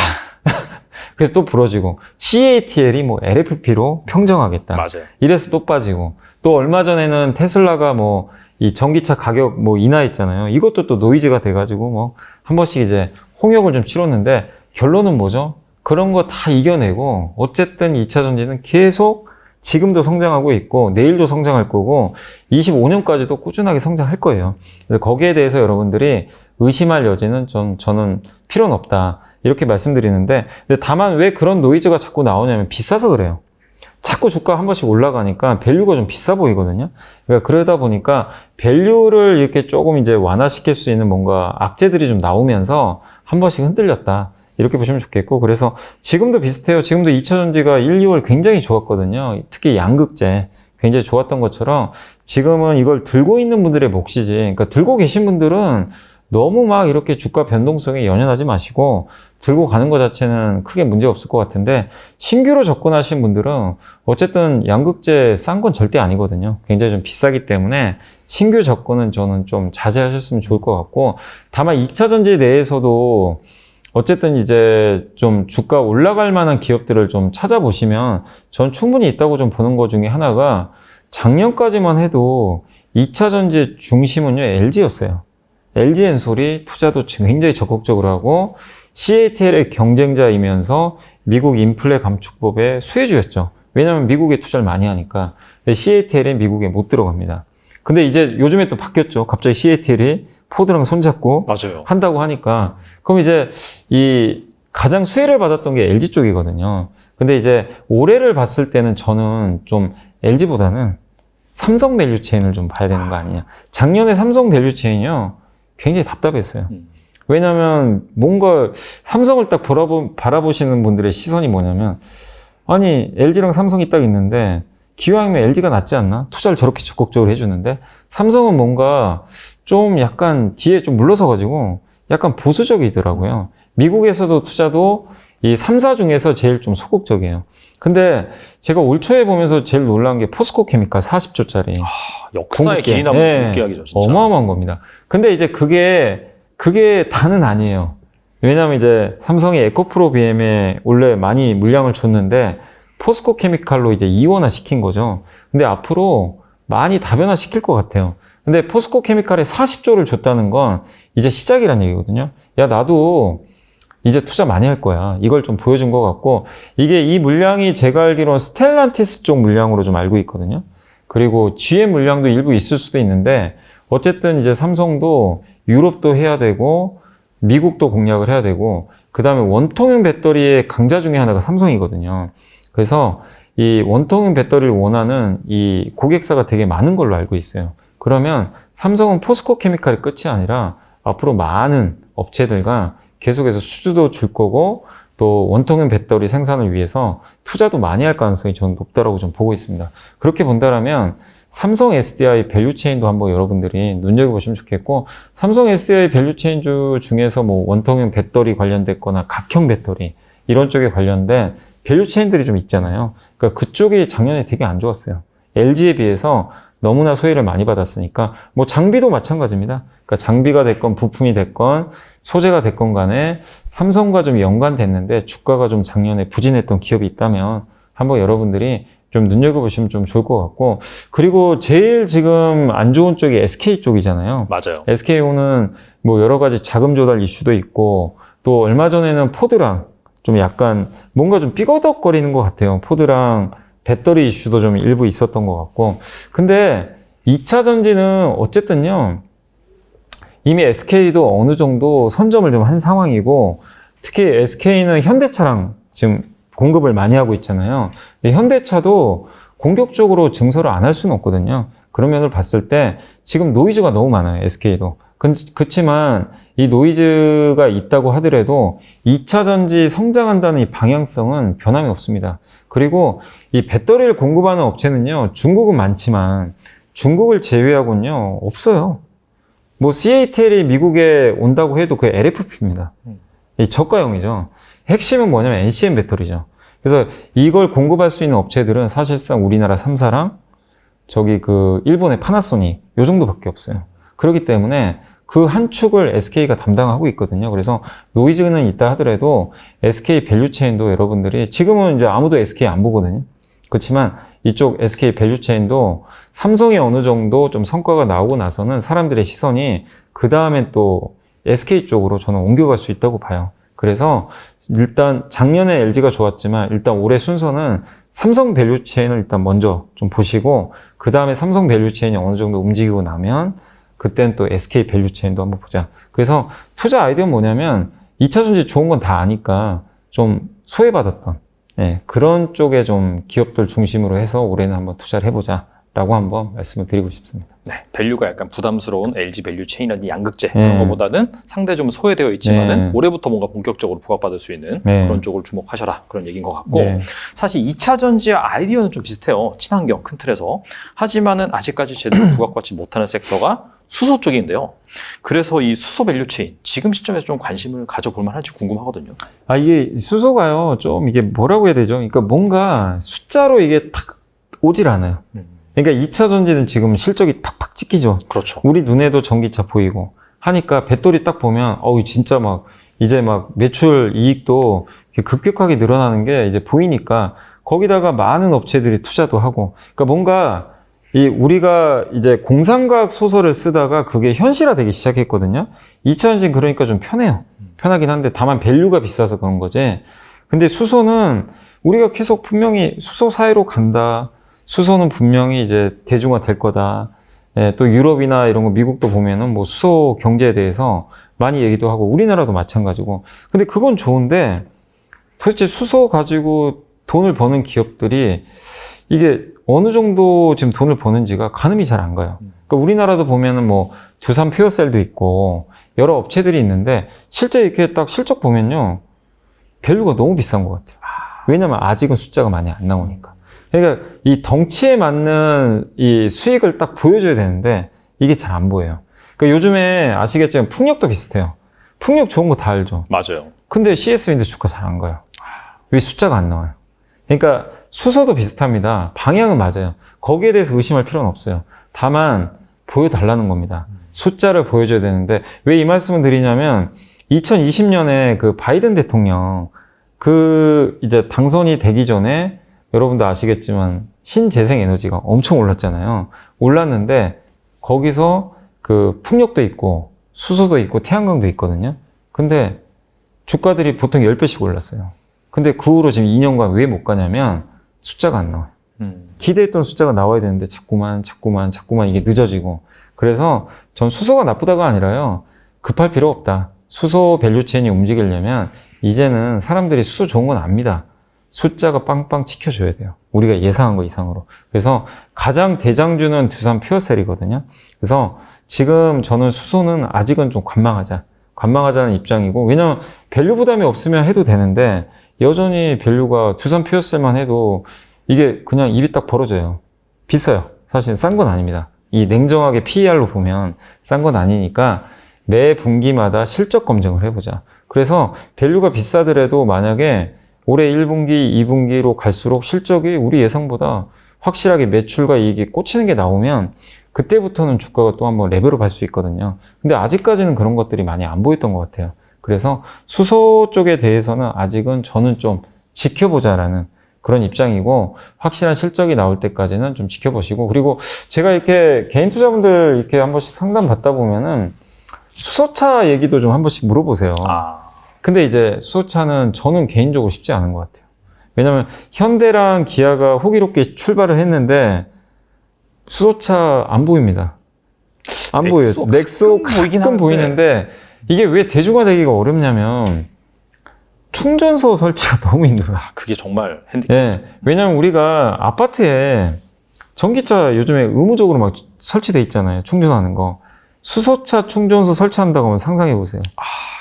그래서 또 부러지고 CATL이 뭐 LFP로 평정하겠다. 맞아요. 이래서 또 빠지고 또 얼마 전에는 테슬라가 뭐 이 전기차 가격 뭐 인하했잖아요. 이것도 또 노이즈가 돼가지고 뭐 한 번씩 이제 홍역을 좀 치렀는데 결론은 뭐죠? 그런 거 다 이겨내고 어쨌든 2차 전지는 계속 지금도 성장하고 있고 내일도 성장할 거고 25년까지도 꾸준하게 성장할 거예요. 그래서 거기에 대해서 여러분들이 의심할 여지는 저는 필요는 없다. 이렇게 말씀드리는데 근데 다만 왜 그런 노이즈가 자꾸 나오냐면 비싸서 그래요. 자꾸 주가 한 번씩 올라가니까 밸류가 좀 비싸 보이거든요. 그러니까 그러다 보니까 밸류를 이렇게 조금 이제 완화시킬 수 있는 뭔가 악재들이 좀 나오면서 한 번씩 흔들렸다. 이렇게 보시면 좋겠고 그래서 지금도 비슷해요. 지금도 2차 전지가 1, 2월 굉장히 좋았거든요. 특히 양극재 굉장히 좋았던 것처럼 지금은 이걸 들고 있는 분들의 몫이지. 그러니까 들고 계신 분들은 너무 막 이렇게 주가 변동성에 연연하지 마시고 들고 가는 것 자체는 크게 문제 없을 것 같은데 신규로 접근하신 분들은 어쨌든 양극재 싼 건 절대 아니거든요. 굉장히 좀 비싸기 때문에 신규 접근은 저는 좀 자제하셨으면 좋을 것 같고 다만 2차 전지 내에서도 어쨌든 이제 좀 주가 올라갈 만한 기업들을 좀 찾아보시면 전 충분히 있다고 좀 보는 것 중에 하나가 작년까지만 해도 2차 전지 중심은요 LG였어요. LG엔솔이 투자도 지금 굉장히 적극적으로 하고 CATL의 경쟁자이면서 미국 인플레 감축법의 수혜주였죠. 왜냐하면 미국에 투자를 많이 하니까. CATL이 미국에 못 들어갑니다. 근데 이제 요즘에 또 바뀌었죠. 갑자기 CATL이 포드랑 손잡고 맞아요. 한다고 하니까. 그럼 이제 이 가장 수혜를 받았던 게 LG 쪽이거든요. 근데 이제 올해를 봤을 때는 저는 좀 LG보다는 삼성 밸류체인을 좀 봐야 되는 거 아니냐. 작년에 삼성 밸류체인이요. 굉장히 답답했어요. 왜냐면 뭔가 삼성을 딱 바라보시는 분들의 시선이 뭐냐면 아니 LG랑 삼성이 딱 있는데 기왕이면 LG가 낫지 않나? 투자를 저렇게 적극적으로 해주는데 삼성은 뭔가 좀 약간 뒤에 좀 물러서가지고 약간 보수적이더라고요. 미국에서도 투자도 이 3사 중에서 제일 좀 소극적이에요. 근데 제가 올 초에 보면서 제일 놀란 게 포스코 케미칼 40조짜리. 역사의 길이 남은 계약이죠, 진짜. 어마어마한 겁니다. 근데 이제 그게 다는 아니에요. 왜냐면 이제 삼성이 에코프로 BM에 원래 많이 물량을 줬는데 포스코 케미칼로 이제 이원화 시킨 거죠. 근데 앞으로 많이 다변화 시킬 것 같아요. 근데 포스코 케미칼에 40조를 줬다는 건 이제 시작이란 얘기거든요. 야, 나도 이제 투자 많이 할 거야. 이걸 좀 보여준 것 같고, 이게 이 물량이 제가 알기로는 스텔란티스 쪽 물량으로 좀 알고 있거든요. 그리고 GM 물량도 일부 있을 수도 있는데, 어쨌든 이제 삼성도 유럽도 해야 되고, 미국도 공략을 해야 되고, 그 다음에 원통형 배터리의 강자 중에 하나가 삼성이거든요. 그래서 이 원통형 배터리를 원하는 이 고객사가 되게 많은 걸로 알고 있어요. 그러면 삼성은 포스코 케미칼이 끝이 아니라 앞으로 많은 업체들과 계속해서 수주도 줄 거고 또 원통형 배터리 생산을 위해서 투자도 많이 할 가능성이 저는 높다라고 좀 보고 있습니다. 그렇게 본다라면 삼성 SDI 밸류체인도 한번 여러분들이 눈여겨보시면 좋겠고, 삼성 SDI 밸류체인주 중에서 뭐 원통형 배터리 관련됐거나 각형 배터리 이런 쪽에 관련된 밸류체인들이 좀 있잖아요. 그러니까 그쪽이 작년에 되게 안 좋았어요. LG에 비해서 너무나 소외를 많이 받았으니까, 뭐 장비도 마찬가지입니다. 그러니까 장비가 됐건 부품이 됐건 소재가 됐건 간에 삼성과 좀 연관됐는데 주가가 좀 작년에 부진했던 기업이 있다면 한번 여러분들이 좀 눈여겨보시면 좀 좋을 것 같고, 그리고 제일 지금 안 좋은 쪽이 SK 쪽이잖아요. 맞아요. SK호는 뭐 여러 가지 자금 조달 이슈도 있고, 또 얼마 전에는 포드랑 좀 약간 뭔가 좀 삐거덕거리는 것 같아요. 포드랑 배터리 이슈도 좀 일부 있었던 것 같고. 근데 2차 전지는 어쨌든요, 이미 SK도 어느 정도 선점을 좀 한 상황이고, 특히 SK는 현대차랑 지금 공급을 많이 하고 있잖아요. 근데 현대차도 공격적으로 증설을 안 할 수는 없거든요. 그런 면을 봤을 때 지금 노이즈가 너무 많아요, SK도. 그렇지만 이 노이즈가 있다고 하더라도 2차 전지 성장한다는 이 방향성은 변함이 없습니다. 그리고 이 배터리를 공급하는 업체는요, 중국은 많지만 중국을 제외하고는요, 없어요. 뭐 CATL이 미국에 온다고 해도 그게 LFP입니다. 이 저가형이죠. 핵심은 뭐냐면 NCM 배터리죠. 그래서 이걸 공급할 수 있는 업체들은 사실상 우리나라 3사랑 저기 그 일본의 파나소닉 요 정도밖에 없어요. 그렇기 때문에 그 한 축을 SK가 담당하고 있거든요. 그래서 노이즈는 있다 하더라도 SK 밸류체인도 여러분들이 지금은 이제 아무도 SK 안 보거든요. 그렇지만 이쪽 SK 밸류체인도 삼성이 어느 정도 좀 성과가 나오고 나서는 사람들의 시선이 그 다음에 또 SK 쪽으로 저는 옮겨갈 수 있다고 봐요. 그래서 일단 작년에 LG가 좋았지만 일단 올해 순서는 삼성 밸류체인을 일단 먼저 좀 보시고, 그 다음에 삼성 밸류체인이 어느 정도 움직이고 나면 그때는 또 SK 밸류체인도 한번 보자. 그래서 투자 아이디어는 뭐냐면 2차 전지 좋은 건 다 아니까 좀 소외받았던 그런 쪽에 좀 기업들 중심으로 해서 올해는 한번 투자를 해보자 라고 한번 말씀을 드리고 싶습니다. 네, 밸류가 약간 부담스러운 LG 밸류 체인이라든지 양극재 그런 것보다는 상대 좀 소외되어 있지만은 올해부터 뭔가 본격적으로 부각받을 수 있는 그런 쪽을 주목하셔라, 그런 얘기인 것 같고, 사실 2차 전지의 아이디어는 좀 비슷해요. 친환경 큰 틀에서. 하지만은 아직까지 제대로 부각받지 못하는 섹터가 수소 쪽인데요. 그래서 이 수소 밸류 체인 지금 시점에서 좀 관심을 가져볼 만할지 궁금하거든요. 이게 수소가요, 좀 이게 뭐라고 해야 되죠? 그러니까 뭔가 숫자로 이게 탁 오질 않아요. 그러니까 2차 전지는 지금 실적이 팍팍 찍히죠. 그렇죠. 우리 눈에도 전기차 보이고 하니까 배터리 딱 보면 진짜 막 이제 막 매출 이익도 급격하게 늘어나는 게 이제 보이니까 거기다가 많은 업체들이 투자도 하고, 그러니까 뭔가 우리가 이제 공상과학 소설을 쓰다가 그게 현실화되기 시작했거든요. 2차전지 그러니까 좀 편해요. 편하긴 한데 다만 밸류가 비싸서 그런 거지. 근데 수소는 우리가 계속 분명히 수소 사회로 간다. 수소는 분명히 이제 대중화 될 거다. 예, 또 유럽이나 이런 거 미국도 보면은 뭐 수소 경제에 대해서 많이 얘기도 하고 우리나라도 마찬가지고. 근데 그건 좋은데 도대체 수소 가지고 돈을 버는 기업들이 이게 어느 정도 지금 돈을 버는지가 가늠이 잘 안 가요. 그러니까 우리나라도 보면은 뭐 두산 퓨어셀도 있고 여러 업체들이 있는데 실제 이렇게 딱 실적 보면요. 밸류가 너무 비싼 것 같아요. 왜냐면 아직은 숫자가 많이 안 나오니까. 그러니까 이 덩치에 맞는 이 수익을 딱 보여줘야 되는데 이게 잘 안 보여요. 그러니까 요즘에 아시겠지만 풍력도 비슷해요. 풍력 좋은 거 다 알죠. 맞아요. 근데 CS윈드 주가 잘 안 가요. 왜 숫자가 안 나와요? 그러니까 수소도 비슷합니다. 방향은 맞아요. 거기에 대해서 의심할 필요는 없어요. 다만 보여달라는 겁니다. 숫자를 보여줘야 되는데 왜 이 말씀을 드리냐면 2020년에 그 바이든 대통령 이제 당선이 되기 전에 여러분도 아시겠지만 신재생 에너지가 엄청 올랐잖아요. 올랐는데 거기서 그 풍력도 있고 수소도 있고 태양광도 있거든요. 근데 주가들이 보통 10배씩 올랐어요. 근데 그 후로 지금 2년간 왜 못 가냐면 숫자가 안 나와요. 기대했던 숫자가 나와야 되는데 자꾸만 이게 늦어지고. 그래서 전 수소가 나쁘다가 아니라요. 급할 필요 없다. 수소 밸류체인이 움직이려면 이제는 사람들이 수소 좋은 건 압니다. 숫자가 빵빵 찍혀줘야 돼요. 우리가 예상한 거 이상으로. 그래서 가장 대장주는 두산 퓨어셀이거든요. 그래서 지금 저는 수소는 아직은 좀 관망하자는 입장이고, 왜냐면 밸류 부담이 없으면 해도 되는데 여전히 밸류가 두산 퓨어셀만 해도 이게 그냥 입이 딱 벌어져요. 비싸요. 사실 싼 건 아닙니다. 이 냉정하게 PER로 보면 싼 건 아니니까 매 분기마다 실적 검증을 해보자. 그래서 밸류가 비싸더라도 만약에 올해 1분기, 2분기로 갈수록 실적이 우리 예상보다 확실하게 매출과 이익이 꽂히는 게 나오면 그때부터는 주가가 또 한번 레벨업 할 수 있거든요. 근데 아직까지는 그런 것들이 많이 안 보였던 것 같아요. 그래서 수소 쪽에 대해서는 아직은 저는 좀 지켜보자라는 그런 입장이고, 확실한 실적이 나올 때까지는 좀 지켜보시고, 그리고 제가 이렇게 개인 투자분들 이렇게 한 번씩 상담 받다 보면은 수소차 얘기도 좀 한 번씩 물어보세요. 근데 이제 수소차는 저는 개인적으로 쉽지 않은 것 같아요. 왜냐면 현대랑 기아가 호기롭게 출발을 했는데 수소차 안 보입니다. 안 보여요. 넥소 가끔 보이는데 이게 왜 대중화되기가 어렵냐면 충전소 설치가 너무 힘들어요. 그게 정말 핸디캡. 네, 왜냐면 우리가 아파트에 전기차 요즘에 의무적으로 막 설치돼 있잖아요. 충전하는 거. 수소차 충전소 설치한다고 하면 상상해 보세요.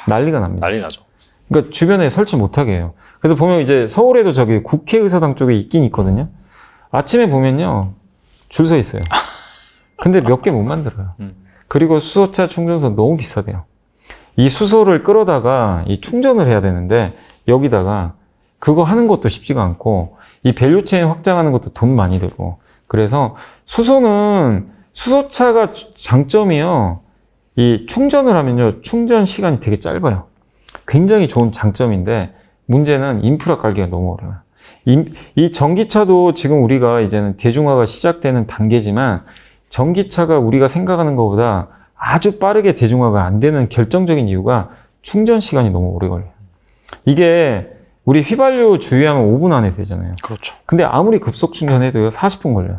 난리가 납니다. 난리 나죠. 그러니까 주변에 설치 못하게 해요. 그래서 보면 이제 서울에도 저기 국회의사당 쪽에 있긴 있거든요. 아침에 보면요. 줄 서 있어요. 근데 몇 개 못 만들어요. 그리고 수소차 충전소 너무 비싸대요. 이 수소를 끌어다가 이 충전을 해야 되는데 여기다가 그거 하는 것도 쉽지가 않고 이 밸류체인 확장하는 것도 돈 많이 들고. 그래서 수소차가 장점이요. 이 충전을 하면요. 충전 시간이 되게 짧아요. 굉장히 좋은 장점인데 문제는 인프라 깔기가 너무 어려워요. 이 전기차도 지금 우리가 이제는 대중화가 시작되는 단계지만 전기차가 우리가 생각하는 것보다 아주 빠르게 대중화가 안 되는 결정적인 이유가 충전 시간이 너무 오래 걸려요. 이게 우리 휘발유 주유하면 5분 안에 되잖아요. 그렇죠. 근데 아무리 급속 충전해도요 40분 걸려요.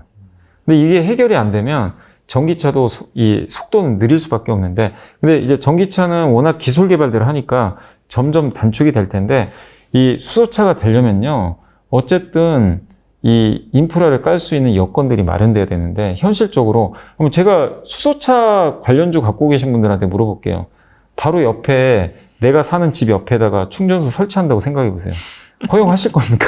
근데 이게 해결이 안 되면 전기차도 이 속도는 느릴 수밖에 없는데, 근데 이제 전기차는 워낙 기술 개발들을 하니까 점점 단축이 될 텐데, 이 수소차가 되려면요 어쨌든 이 인프라를 깔 수 있는 여건들이 마련돼야 되는데, 현실적으로 그럼 제가 수소차 관련주 갖고 계신 분들한테 물어볼게요. 바로 옆에 내가 사는 집 옆에다가 충전소 설치한다고 생각해 보세요. 허용하실 겁니까?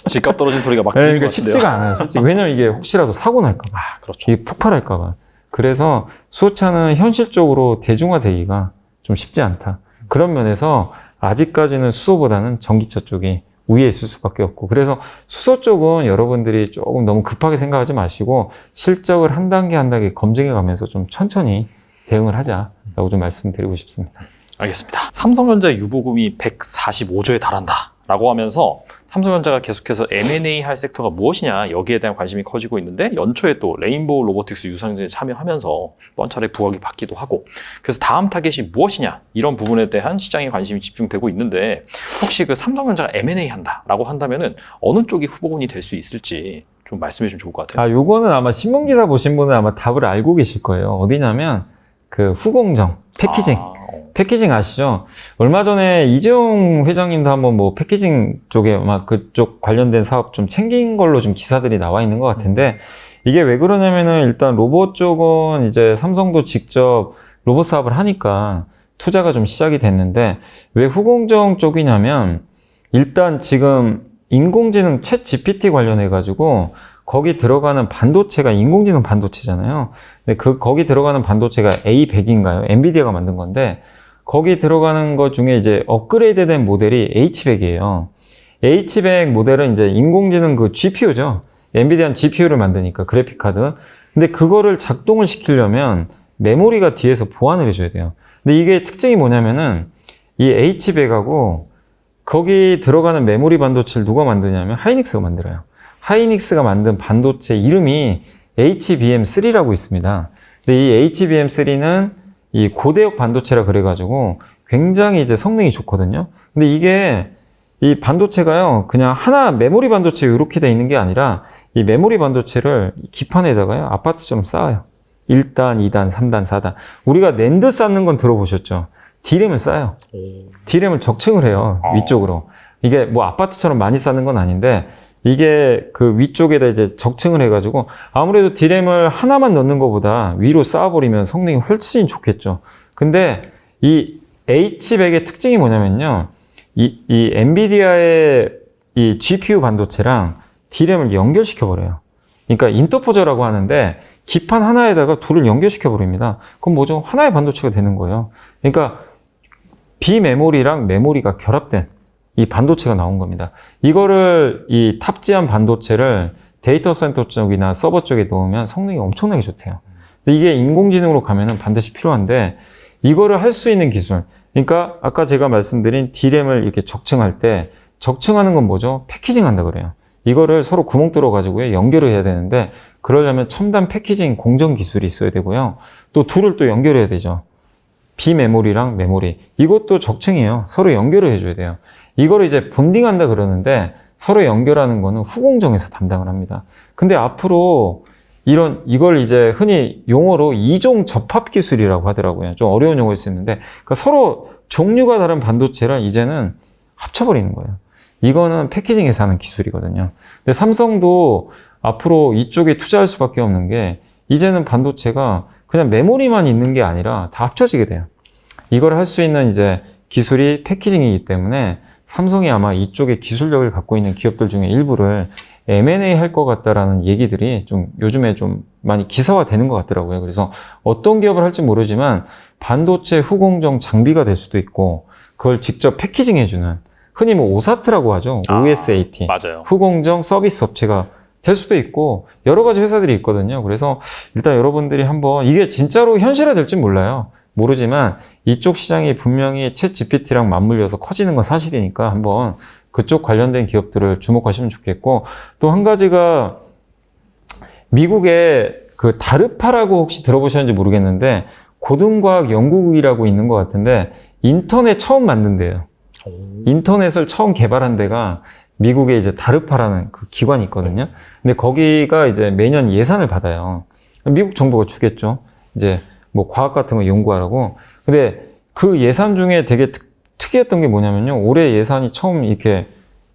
집값 떨어진 소리가 막 들리는 것 같은데요. 쉽지가 않아요. 솔직히. 왜냐면 이게 혹시라도 사고 날까 봐. 그렇죠. 이게 폭발할까 봐. 그래서 수소차는 현실적으로 대중화되기가 좀 쉽지 않다. 그런 면에서 아직까지는 수소보다는 전기차 쪽이 위에 있을 수밖에 없고, 그래서 수소 쪽은 여러분들이 조금 너무 급하게 생각하지 마시고 실적을 한 단계 한 단계 검증해 가면서 좀 천천히 대응을 하자라고 좀 말씀드리고 싶습니다. 알겠습니다. 삼성전자 유보금이 145조에 달한다 라고 하면서 삼성전자가 계속해서 M&A 할 섹터가 무엇이냐 여기에 대한 관심이 커지고 있는데 연초에 또 레인보우 로보틱스 유상증에 참여하면서 또 한 차례 부각이 받기도 하고 그래서 다음 타겟이 무엇이냐 이런 부분에 대한 시장의 관심이 집중되고 있는데 혹시 그 삼성전자가 M&A 한다라고 한다면은 어느 쪽이 후보군이 될 수 있을지 좀 말씀해 주면 좋을 것 같아요. 요거는 아마 신문기사 보신 분은 아마 답을 알고 계실 거예요. 어디냐면 그 후공정, 패키징. 패키징 아시죠? 얼마 전에 이재용 회장님도 한번 뭐 패키징 쪽에 아마 그쪽 관련된 사업 좀 챙긴 걸로 좀 기사들이 나와 있는 것 같은데 이게 왜 그러냐면은 일단 로봇 쪽은 이제 삼성도 직접 로봇 사업을 하니까 투자가 좀 시작이 됐는데 왜 후공정 쪽이냐면 일단 지금 인공지능 챗 GPT 관련해 가지고 거기 들어가는 반도체가 인공지능 반도체잖아요. 근데 거기 들어가는 반도체가 A100인가요? 엔비디아가 만든 건데 거기 들어가는 것 중에 이제 업그레이드된 모델이 H100이에요. H100 모델은 이제 인공지능 그 GPU죠. 엔비디아는 GPU를 만드니까 그래픽 카드. 근데 그거를 작동을 시키려면 메모리가 뒤에서 보완을 해줘야 돼요. 근데 이게 특징이 뭐냐면은 이 H100하고 거기 들어가는 메모리 반도체를 누가 만드냐면 하이닉스가 만들어요. 하이닉스가 만든 반도체 이름이 HBM3라고 있습니다. 근데 이 HBM3는 이 고대역 반도체라 그래가지고 굉장히 이제 성능이 좋거든요. 근데 이게 이 반도체가요, 그냥 하나 메모리 반도체 이렇게 돼 있는 게 아니라 이 메모리 반도체를 기판에다가요, 아파트처럼 쌓아요. 1단, 2단, 3단, 4단. 우리가 낸드 쌓는 건 들어보셨죠? D램을 쌓아요. D램을 적층을 해요, 위쪽으로. 이게 뭐 아파트처럼 많이 쌓는 건 아닌데 이게 그 위쪽에다 이제 적층을 해가지고 아무래도 D램을 하나만 넣는 것보다 위로 쌓아버리면 성능이 훨씬 좋겠죠. 근데 이 H100의 특징이 뭐냐면요. 이 엔비디아의 이 GPU 반도체랑 D램을 연결시켜버려요. 그러니까 인터포저라고 하는데 기판 하나에다가 둘을 연결시켜버립니다. 그럼 뭐죠? 하나의 반도체가 되는 거예요. 그러니까 비메모리랑 메모리가 결합된 이 반도체가 나온 겁니다. 이거를 이 탑재한 반도체를 데이터 센터 쪽이나 서버 쪽에 넣으면 성능이 엄청나게 좋대요. 근데 이게 인공지능으로 가면은 반드시 필요한데 이거를 할 수 있는 기술. 그러니까 아까 제가 말씀드린 D램을 이렇게 적층할 때 적층하는 건 뭐죠? 패키징 한다 그래요. 이거를 서로 구멍 뚫어 가지고요 연결을 해야 되는데 그러려면 첨단 패키징 공정 기술이 있어야 되고요. 또 둘을 또 연결해야 되죠. 비메모리랑 메모리. 이것도 적층이에요. 서로 연결을 해줘야 돼요. 이거를 이제 본딩한다 그러는데 서로 연결하는 거는 후공정에서 담당을 합니다. 근데 앞으로 이걸 이제 흔히 용어로 이종 접합 기술이라고 하더라고요. 좀 어려운 용어일 수 있는데 그러니까 서로 종류가 다른 반도체를 이제는 합쳐버리는 거예요. 이거는 패키징에서 하는 기술이거든요. 근데 삼성도 앞으로 이쪽에 투자할 수밖에 없는 게 이제는 반도체가 그냥 메모리만 있는 게 아니라 다 합쳐지게 돼요. 이걸 할 수 있는 이제 기술이 패키징이기 때문에 삼성이 아마 이쪽에 기술력을 갖고 있는 기업들 중에 일부를 M&A 할 것 같다라는 얘기들이 좀 요즘에 좀 많이 기사화되는 것 같더라고요. 그래서 어떤 기업을 할지 모르지만 반도체 후공정 장비가 될 수도 있고 그걸 직접 패키징 해주는 흔히 뭐 오사트라고 하죠. OSAT. 맞아요. 후공정 서비스 업체가 될 수도 있고 여러 가지 회사들이 있거든요. 그래서 일단 여러분들이 한번 이게 진짜로 현실화 될지 몰라요. 모르지만 이쪽 시장이 분명히 챗 GPT랑 맞물려서 커지는 건 사실이니까 한번 그쪽 관련된 기업들을 주목하시면 좋겠고 또 한 가지가 미국의 그 다르파라고 혹시 들어보셨는지 모르겠는데 고등과학 연구국이라고 있는 것 같은데 인터넷 처음 만든 데예요. 인터넷을 처음 개발한 데가 미국의 이제 다르파라는 그 기관이 있거든요. 근데 거기가 이제 매년 예산을 받아요. 미국 정부가 주겠죠. 이제 뭐 과학 같은 거 연구하라고. 근데 그 예산 중에 되게 특이했던 게 뭐냐면요. 올해 예산이 처음 이렇게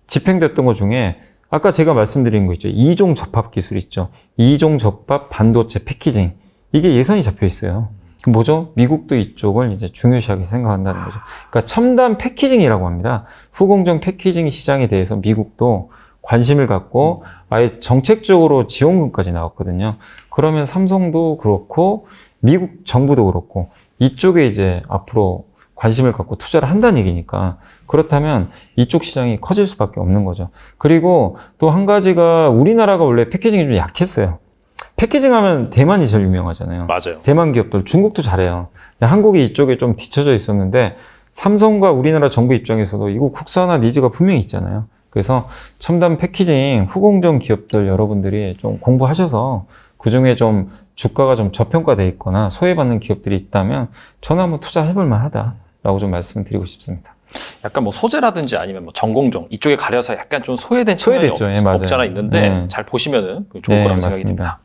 집행됐던 것 중에 아까 제가 말씀드린 거 있죠. 이종 접합 기술 있죠. 이종 접합 반도체 패키징. 이게 예산이 잡혀 있어요. 뭐죠? 미국도 이쪽을 이제 중요시하게 생각한다는 거죠. 그러니까 첨단 패키징이라고 합니다. 후공정 패키징 시장에 대해서 미국도 관심을 갖고 아예 정책적으로 지원금까지 나왔거든요. 그러면 삼성도 그렇고 미국 정부도 그렇고 이쪽에 이제 앞으로 관심을 갖고 투자를 한다는 얘기니까 그렇다면 이쪽 시장이 커질 수밖에 없는 거죠. 그리고 또 한 가지가 우리나라가 원래 패키징이 좀 약했어요. 패키징 하면 대만이 제일 유명하잖아요. 맞아요. 대만 기업들, 중국도 잘해요. 한국이 이쪽에 좀 뒤쳐져 있었는데 삼성과 우리나라 정부 입장에서도 이거 국산화 니즈가 분명히 있잖아요. 그래서 첨단 패키징 후공정 기업들 여러분들이 좀 공부하셔서 그중에 좀 주가가 좀 저평가돼 있거나 소외받는 기업들이 있다면 저는 한번 투자해볼 만하다라고 좀 말씀드리고 싶습니다. 약간 뭐 소재라든지 아니면 뭐 전공정 이쪽에 가려서 약간 좀 소외된 측면이 소외됐죠. 예, 맞아요. 없잖아 있는데 네. 잘 보시면은 좋을 네, 거라고 생각이 맞습니다. 듭니다.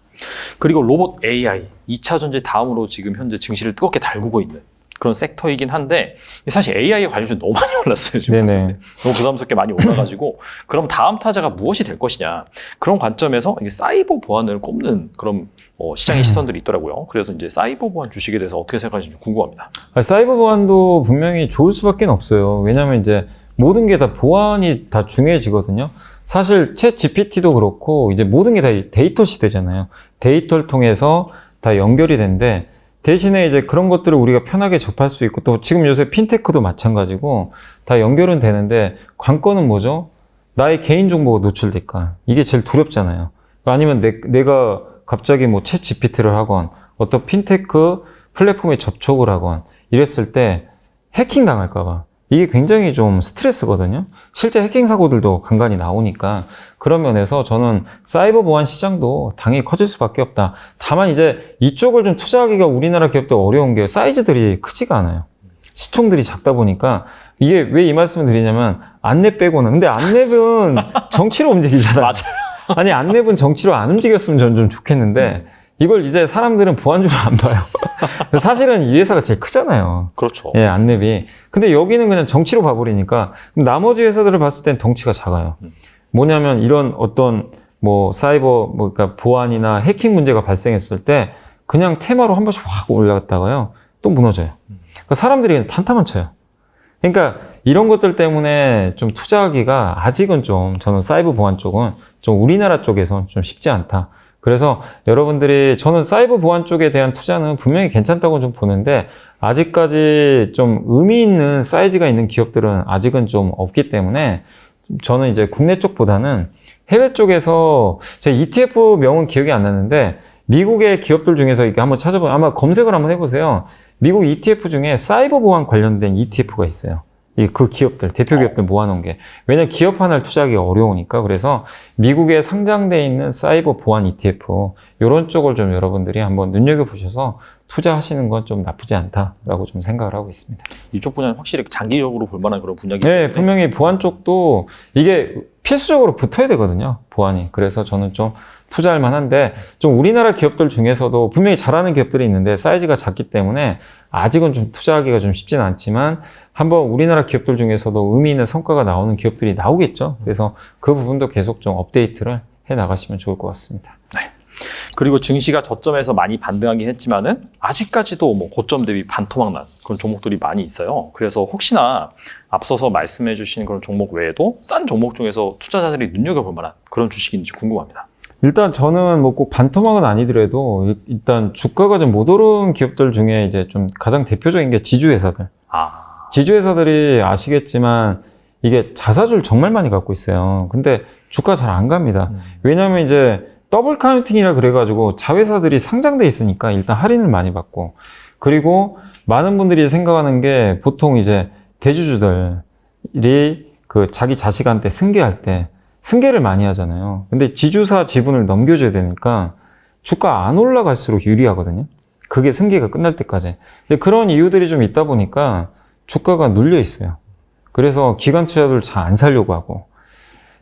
그리고 로봇 AI 2차 전지 다음으로 지금 현재 증시를 뜨겁게 달구고 있는 그런 섹터이긴 한데 사실 AI에 관련주 너무 많이 올랐어요. 지금 봤을 네네. 때. 너무 부담스럽게 많이 올라가지고 그럼 다음 타자가 무엇이 될 것이냐 그런 관점에서 이게 사이버 보안을 꼽는 그런 시장의 시선들이 있더라고요. 그래서 이제 사이버 보안 주식에 대해서 어떻게 생각하시는지 궁금합니다. 사이버 보안도 분명히 좋을 수밖에 없어요. 왜냐하면 이제 모든 게 다 보안이 다 중요해지거든요. 사실 챗 GPT도 그렇고 이제 모든 게 다 데이터 시대잖아요. 데이터를 통해서 다 연결이 되는데 대신에 이제 그런 것들을 우리가 편하게 접할 수 있고 또 지금 요새 핀테크도 마찬가지고 다 연결은 되는데 관건은 뭐죠? 나의 개인정보가 노출될까? 이게 제일 두렵잖아요. 아니면 내가 갑자기 뭐 챗 GPT를 하건 어떤 핀테크 플랫폼에 접촉을 하건 이랬을 때 해킹 당할까봐 이게 굉장히 좀 스트레스거든요. 실제 해킹 사고들도 간간히 나오니까 그런 면에서 저는 사이버 보안 시장도 당연히 커질 수밖에 없다. 다만 이제 이쪽을 좀 투자하기가 우리나라 기업들 어려운 게 사이즈들이 크지가 않아요. 시총들이 작다 보니까 이게 왜 이 말씀을 드리냐면 안랩 빼고는 근데 안랩은 정치로 움직이잖아요. 맞아요. 아니 안랩은 정치로 안 움직였으면 저는 좀 좋겠는데 이걸 이제 사람들은 보안주로 안 봐요. 사실은 이 회사가 제일 크잖아요. 그렇죠. 예, 안랩이. 근데 여기는 그냥 정치로 봐버리니까 나머지 회사들을 봤을 땐 덩치가 작아요. 뭐냐면 이런 어떤 뭐 사이버 그러니까 보안이나 해킹 문제가 발생했을 때 그냥 테마로 한 번씩 확 올라갔다가요 또 무너져요. 그러니까 사람들이 단타만 쳐요. 그러니까 이런 것들 때문에 좀 투자하기가 아직은 좀 저는 사이버 보안 쪽은 좀 우리나라 쪽에서 좀 쉽지 않다. 그래서 여러분들이 저는 사이버 보안 쪽에 대한 투자는 분명히 괜찮다고 좀 보는데 아직까지 좀 의미 있는 사이즈가 있는 기업들은 아직은 좀 없기 때문에 저는 이제 국내 쪽보다는 해외 쪽에서 제 ETF 명은 기억이 안 나는데 미국의 기업들 중에서 이렇게 한번 찾아보면 아마 검색을 한번 해보세요. 미국 ETF 중에 사이버 보안 관련된 ETF가 있어요. 그 기업들, 대표 기업들 모아놓은 게. 왜냐면 기업 하나를 투자하기가 어려우니까. 그래서 미국에 상장되어 있는 사이버 보안 ETF, 이런 쪽을 좀 여러분들이 한번 눈여겨보셔서 투자하시는 건 좀 나쁘지 않다라고 좀 생각을 하고 있습니다. 이쪽 분야는 확실히 장기적으로 볼 만한 그런 분야이기 네, 때문에 분명히 보안 쪽도 이게 필수적으로 붙어야 되거든요. 보안이. 그래서 저는 좀 투자할 만한데 좀 우리나라 기업들 중에서도 분명히 잘하는 기업들이 있는데 사이즈가 작기 때문에 아직은 좀 투자하기가 좀 쉽지는 않지만 한번 우리나라 기업들 중에서도 의미 있는 성과가 나오는 기업들이 나오겠죠. 그래서 그 부분도 계속 좀 업데이트를 해 나가시면 좋을 것 같습니다. 그리고 증시가 저점에서 많이 반등하긴 했지만은 아직까지도 뭐 고점 대비 반토막 난 그런 종목들이 많이 있어요. 그래서 혹시나 앞서서 말씀해 주신 그런 종목 외에도 싼 종목 중에서 투자자들이 눈여겨볼 만한 그런 주식인지 궁금합니다. 일단 저는 뭐 꼭 반토막은 아니더라도 일단 주가가 좀 못 오른 기업들 중에 이제 좀 가장 대표적인 게 지주회사들. 지주회사들이 아시겠지만 이게 자사주를 정말 많이 갖고 있어요. 근데 주가 잘 안 갑니다. 왜냐하면 이제 더블 카운팅이라 그래가지고 자회사들이 상장돼 있으니까 일단 할인을 많이 받고 그리고 많은 분들이 생각하는 게 보통 이제 대주주들이 그 자기 자식한테 승계할 때 승계를 많이 하잖아요. 근데 지주사 지분을 넘겨줘야 되니까 주가 안 올라갈수록 유리하거든요. 그게 승계가 끝날 때까지. 근데 그런 이유들이 좀 있다 보니까 주가가 눌려 있어요. 그래서 기관 투자들 잘 안 사려고 하고.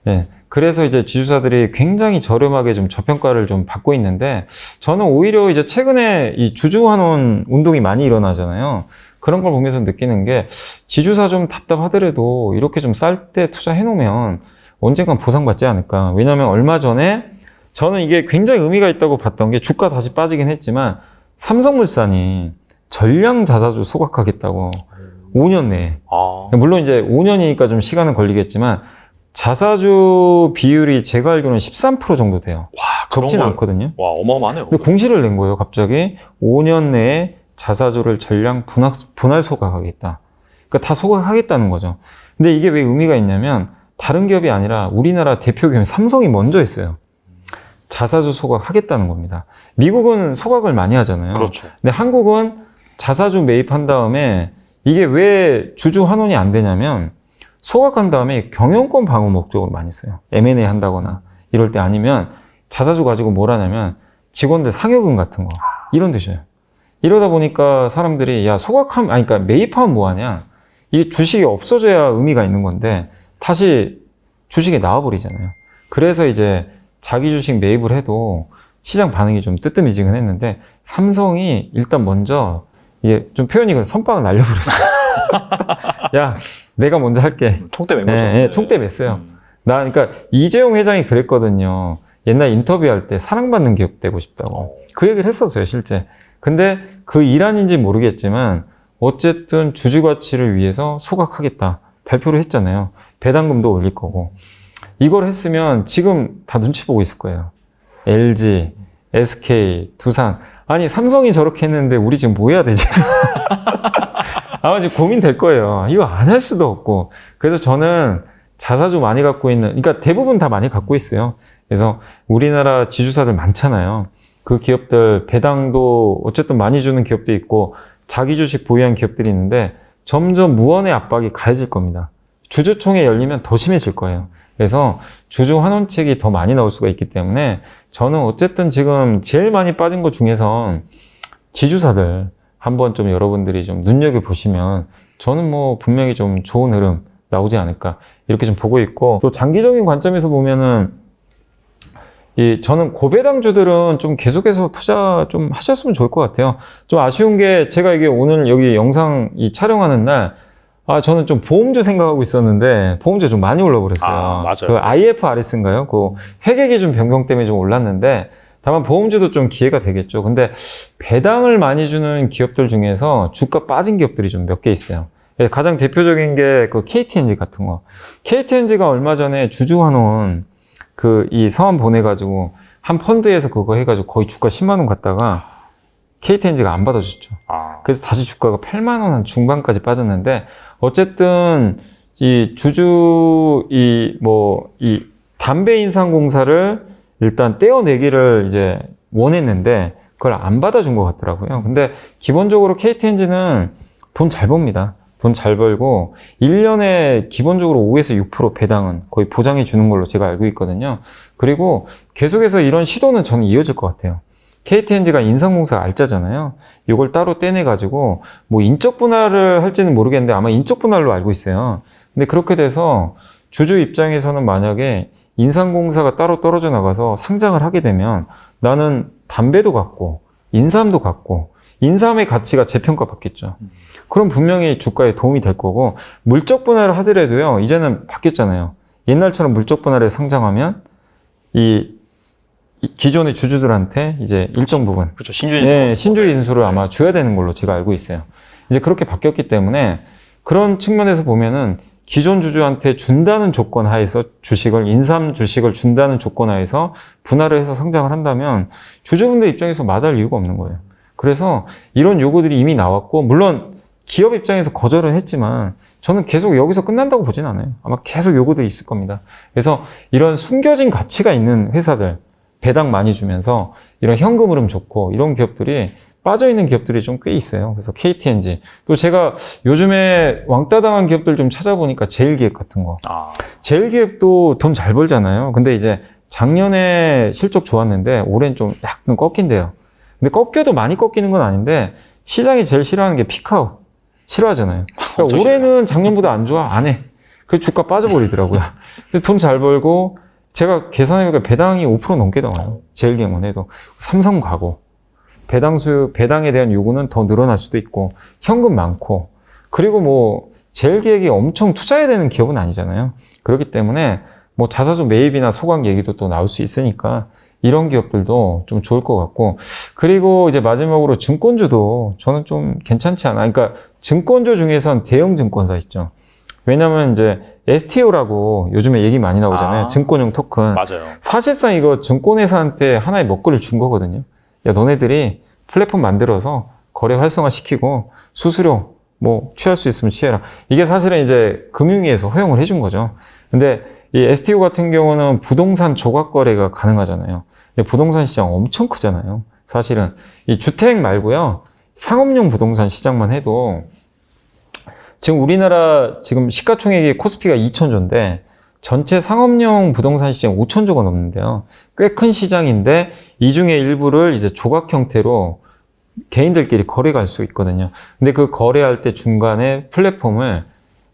예. 그래서 이제 지주사들이 굉장히 저렴하게 좀 저평가를 좀 받고 있는데 저는 오히려 이제 최근에 이 주주 환원 운동이 많이 일어나잖아요. 그런 걸 보면서 느끼는 게 지주사 좀 답답하더라도 이렇게 좀 쌀 때 투자해 놓으면 언젠간 보상받지 않을까. 왜냐하면 얼마 전에 저는 이게 굉장히 의미가 있다고 봤던 게 주가 다시 빠지긴 했지만 삼성물산이 전량 자사주 소각하겠다고 5년 내에. 물론 이제 5년이니까 좀 시간은 걸리겠지만 자사주 비율이 제가 알기로는 13% 정도 돼요. 와, 적진 않거든요. 와, 어마어마하네요. 근데 공시를 낸 거예요, 갑자기. 5년 내에 자사주를 전량 분할 소각하겠다. 그러니까 다 소각하겠다는 거죠. 근데 이게 왜 의미가 있냐면 다른 기업이 아니라 우리나라 대표 기업 삼성이 먼저 했어요. 자사주 소각하겠다는 겁니다. 미국은 소각을 많이 하잖아요. 그렇죠. 근데 한국은 자사주 매입한 다음에 이게 왜 주주 환원이 안 되냐면 소각한 다음에 경영권 방어 목적으로 많이 써요. M&A 한다거나 이럴 때 아니면 자사주 가지고 뭘 하냐면 직원들 상여금 같은 거 이런 데 줘요. 이러다 보니까 사람들이 야 소각하면 아니 그러니까 매입하면 뭐하냐 이게 주식이 없어져야 의미가 있는 건데 다시 주식이 나와버리잖아요. 그래서 이제 자기 주식 매입을 해도 시장 반응이 좀 뜨뜻미지근했는데 삼성이 일단 먼저 이게 좀 표현이 그래 선빵을 날려버렸어요. 야 내가 먼저 할게. 총대 맨 거죠. 네, 총대 맸어요. 나 그러니까 이재용 회장이 그랬거든요. 옛날 인터뷰할 때 사랑받는 기업 되고 싶다고. 그 얘기를 했었어요, 실제. 근데 그 일환인지 모르겠지만 어쨌든 주주 가치를 위해서 소각하겠다. 발표를 했잖아요. 배당금도 올릴 거고. 이걸 했으면 지금 다 눈치 보고 있을 거예요. LG, SK, 두산. 아니 삼성이 저렇게 했는데 우리 지금 뭐 해야 되지? 아마 지금 고민될 거예요. 이거 안 할 수도 없고. 그래서 저는 자사주 많이 갖고 있는, 그러니까 대부분 다 많이 갖고 있어요. 그래서 우리나라 지주사들 많잖아요. 그 기업들 배당도 어쨌든 많이 주는 기업도 있고 자기 주식 보유한 기업들이 있는데 점점 무언의 압박이 가해질 겁니다. 주주총회 열리면 더 심해질 거예요. 그래서 주주 환원책이 더 많이 나올 수가 있기 때문에 저는 어쨌든 지금 제일 많이 빠진 것 중에선 지주사들 한번 좀 여러분들이 좀 눈여겨보시면 저는 뭐 분명히 좀 좋은 흐름 나오지 않을까 이렇게 좀 보고 있고 또 장기적인 관점에서 보면은 저는 고배당주들은 좀 계속해서 투자 좀 하셨으면 좋을 것 같아요. 좀 아쉬운 게 제가 이게 오늘 여기 영상 촬영하는 날 저는 좀 보험주 생각하고 있었는데 보험주 좀 많이 올라버렸어요. 맞아요. 그 IFRS인가요? 그 회계기준 변경 때문에 좀 올랐는데 다만 보험주도 좀 기회가 되겠죠. 근데 배당을 많이 주는 기업들 중에서 주가 빠진 기업들이 좀 몇 개 있어요. 가장 대표적인 게 그 KTNG 같은 거. KTNG가 얼마 전에 주주환원 이 서한 보내가지고 한 펀드에서 그거 해가지고 거의 주가 10만 원 갔다가 KTNG가 안 받아줬죠. 그래서 다시 주가가 8만 원 한 중반까지 빠졌는데 어쨌든 이 담배인상공사를 일단 떼어내기를 이제 원했는데 그걸 안 받아준 것 같더라고요. 근데 기본적으로 KTNG는 돈 잘 법니다. 돈 잘 벌고 1년에 기본적으로 5에서 6% 배당은 거의 보장해 주는 걸로 제가 알고 있거든요. 그리고 계속해서 이런 시도는 저는 이어질 것 같아요. KTNG가 인상공사 알짜잖아요. 이걸 따로 떼내가지고 뭐 인적 분할을 할지는 모르겠는데 아마 인적 분할로 알고 있어요. 근데 그렇게 돼서 주주 입장에서는 만약에 인상공사가 따로 떨어져 나가서 상장을 하게 되면 나는 담배도 갖고 인삼도 갖고 인삼의 가치가 재평가 받겠죠. 그럼 분명히 주가에 도움이 될 거고 물적 분할을 하더라도요. 이제는 바뀌었잖아요. 옛날처럼 물적 분할에 상장하면 이 기존의 주주들한테 이제 일정 부분 그렇죠. 신주인 신주의 인수를 아마 줘야 되는 걸로 제가 알고 있어요. 이제 그렇게 바뀌었기 때문에 그런 측면에서 보면은 기존 주주한테 준다는 조건 하에서 인삼 주식을 준다는 조건 하에서 분할을 해서 상장을 한다면 주주분들 입장에서 마다할 이유가 없는 거예요. 그래서 이런 요구들이 이미 나왔고 물론 기업 입장에서 거절은 했지만 저는 계속 여기서 끝난다고 보진 않아요. 아마 계속 요구들이 있을 겁니다. 그래서 이런 숨겨진 가치가 있는 회사들 배당 많이 주면서 이런 현금 흐름 좋고 이런 기업들이 빠져있는 기업들이 좀 꽤 있어요. 그래서 KTNG 또 제가 요즘에 왕따 당한 기업들 좀 찾아보니까 제일기획 같은 거 제일기획도 돈 잘 벌잖아요. 근데 이제 작년에 실적 좋았는데 올해는 좀 약간 꺾인대요. 근데 꺾여도 많이 꺾이는 건 아닌데 시장이 제일 싫어하는 게 피카오 싫어하잖아요. 그러니까 올해는 작년보다 안 좋아 안 해. 그 주가 빠져버리더라고요. 돈 잘 벌고 제가 계산해보니까 배당이 5% 넘게 나와요. 제일기획만 해도 삼성 가고 배당에 대한 요구는 더 늘어날 수도 있고 현금 많고 그리고 뭐 제일기획이 엄청 투자해야 되는 기업은 아니잖아요. 그렇기 때문에 뭐 자사주 매입이나 소각 얘기도 또 나올 수 있으니까 이런 기업들도 좀 좋을 것 같고 그리고 이제 마지막으로 증권주도 저는 좀 괜찮지 않아. 그러니까 증권주 중에선 대형 증권사 있죠. 왜냐면 이제 STO라고 요즘에 얘기 많이 나오잖아요. 증권용 토큰. 맞아요. 사실상 이거 증권회사한테 하나의 먹거리를 준 거거든요. 야, 너네들이 플랫폼 만들어서 거래 활성화 시키고 수수료 뭐 취할 수 있으면 취해라. 이게 사실은 이제 금융위에서 허용을 해준 거죠. 근데 이 STO 같은 경우는 부동산 조각 거래가 가능하잖아요. 근데 부동산 시장 엄청 크잖아요. 사실은 이 주택 말고요. 상업용 부동산 시장만 해도 지금 우리나라 지금 시가총액이 코스피가 2,000조인데 전체 상업용 부동산 시장 5,000조가 넘는데요. 꽤 큰 시장인데 이 중에 일부를 이제 조각 형태로 개인들끼리 거래할 수 있거든요. 근데 그 거래할 때 중간에 플랫폼을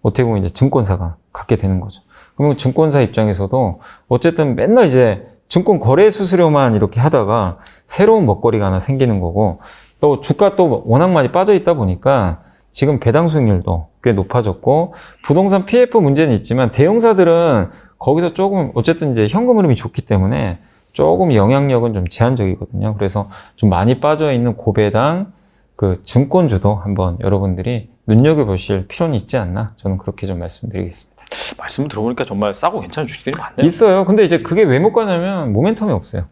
어떻게 보면 이제 증권사가 갖게 되는 거죠. 그러면 증권사 입장에서도 어쨌든 맨날 이제 증권 거래 수수료만 이렇게 하다가 새로운 먹거리가 하나 생기는 거고, 또 주가 또 워낙 많이 빠져 있다 보니까 지금 배당 수익률도 꽤 높아졌고, 부동산 PF 문제는 있지만 대형사들은 거기서 조금 어쨌든 이제 현금 흐름이 좋기 때문에 조금 영향력은 좀 제한적이거든요. 그래서 좀 많이 빠져 있는 고배당 그 증권주도 한번 여러분들이 눈여겨보실 필요는 있지 않나, 저는 그렇게 좀 말씀드리겠습니다. 말씀 들어보니까 정말 싸고 괜찮은 주식들이 많네요. 있어요. 근데 이제 그게 왜 못 가냐면 모멘텀이 없어요.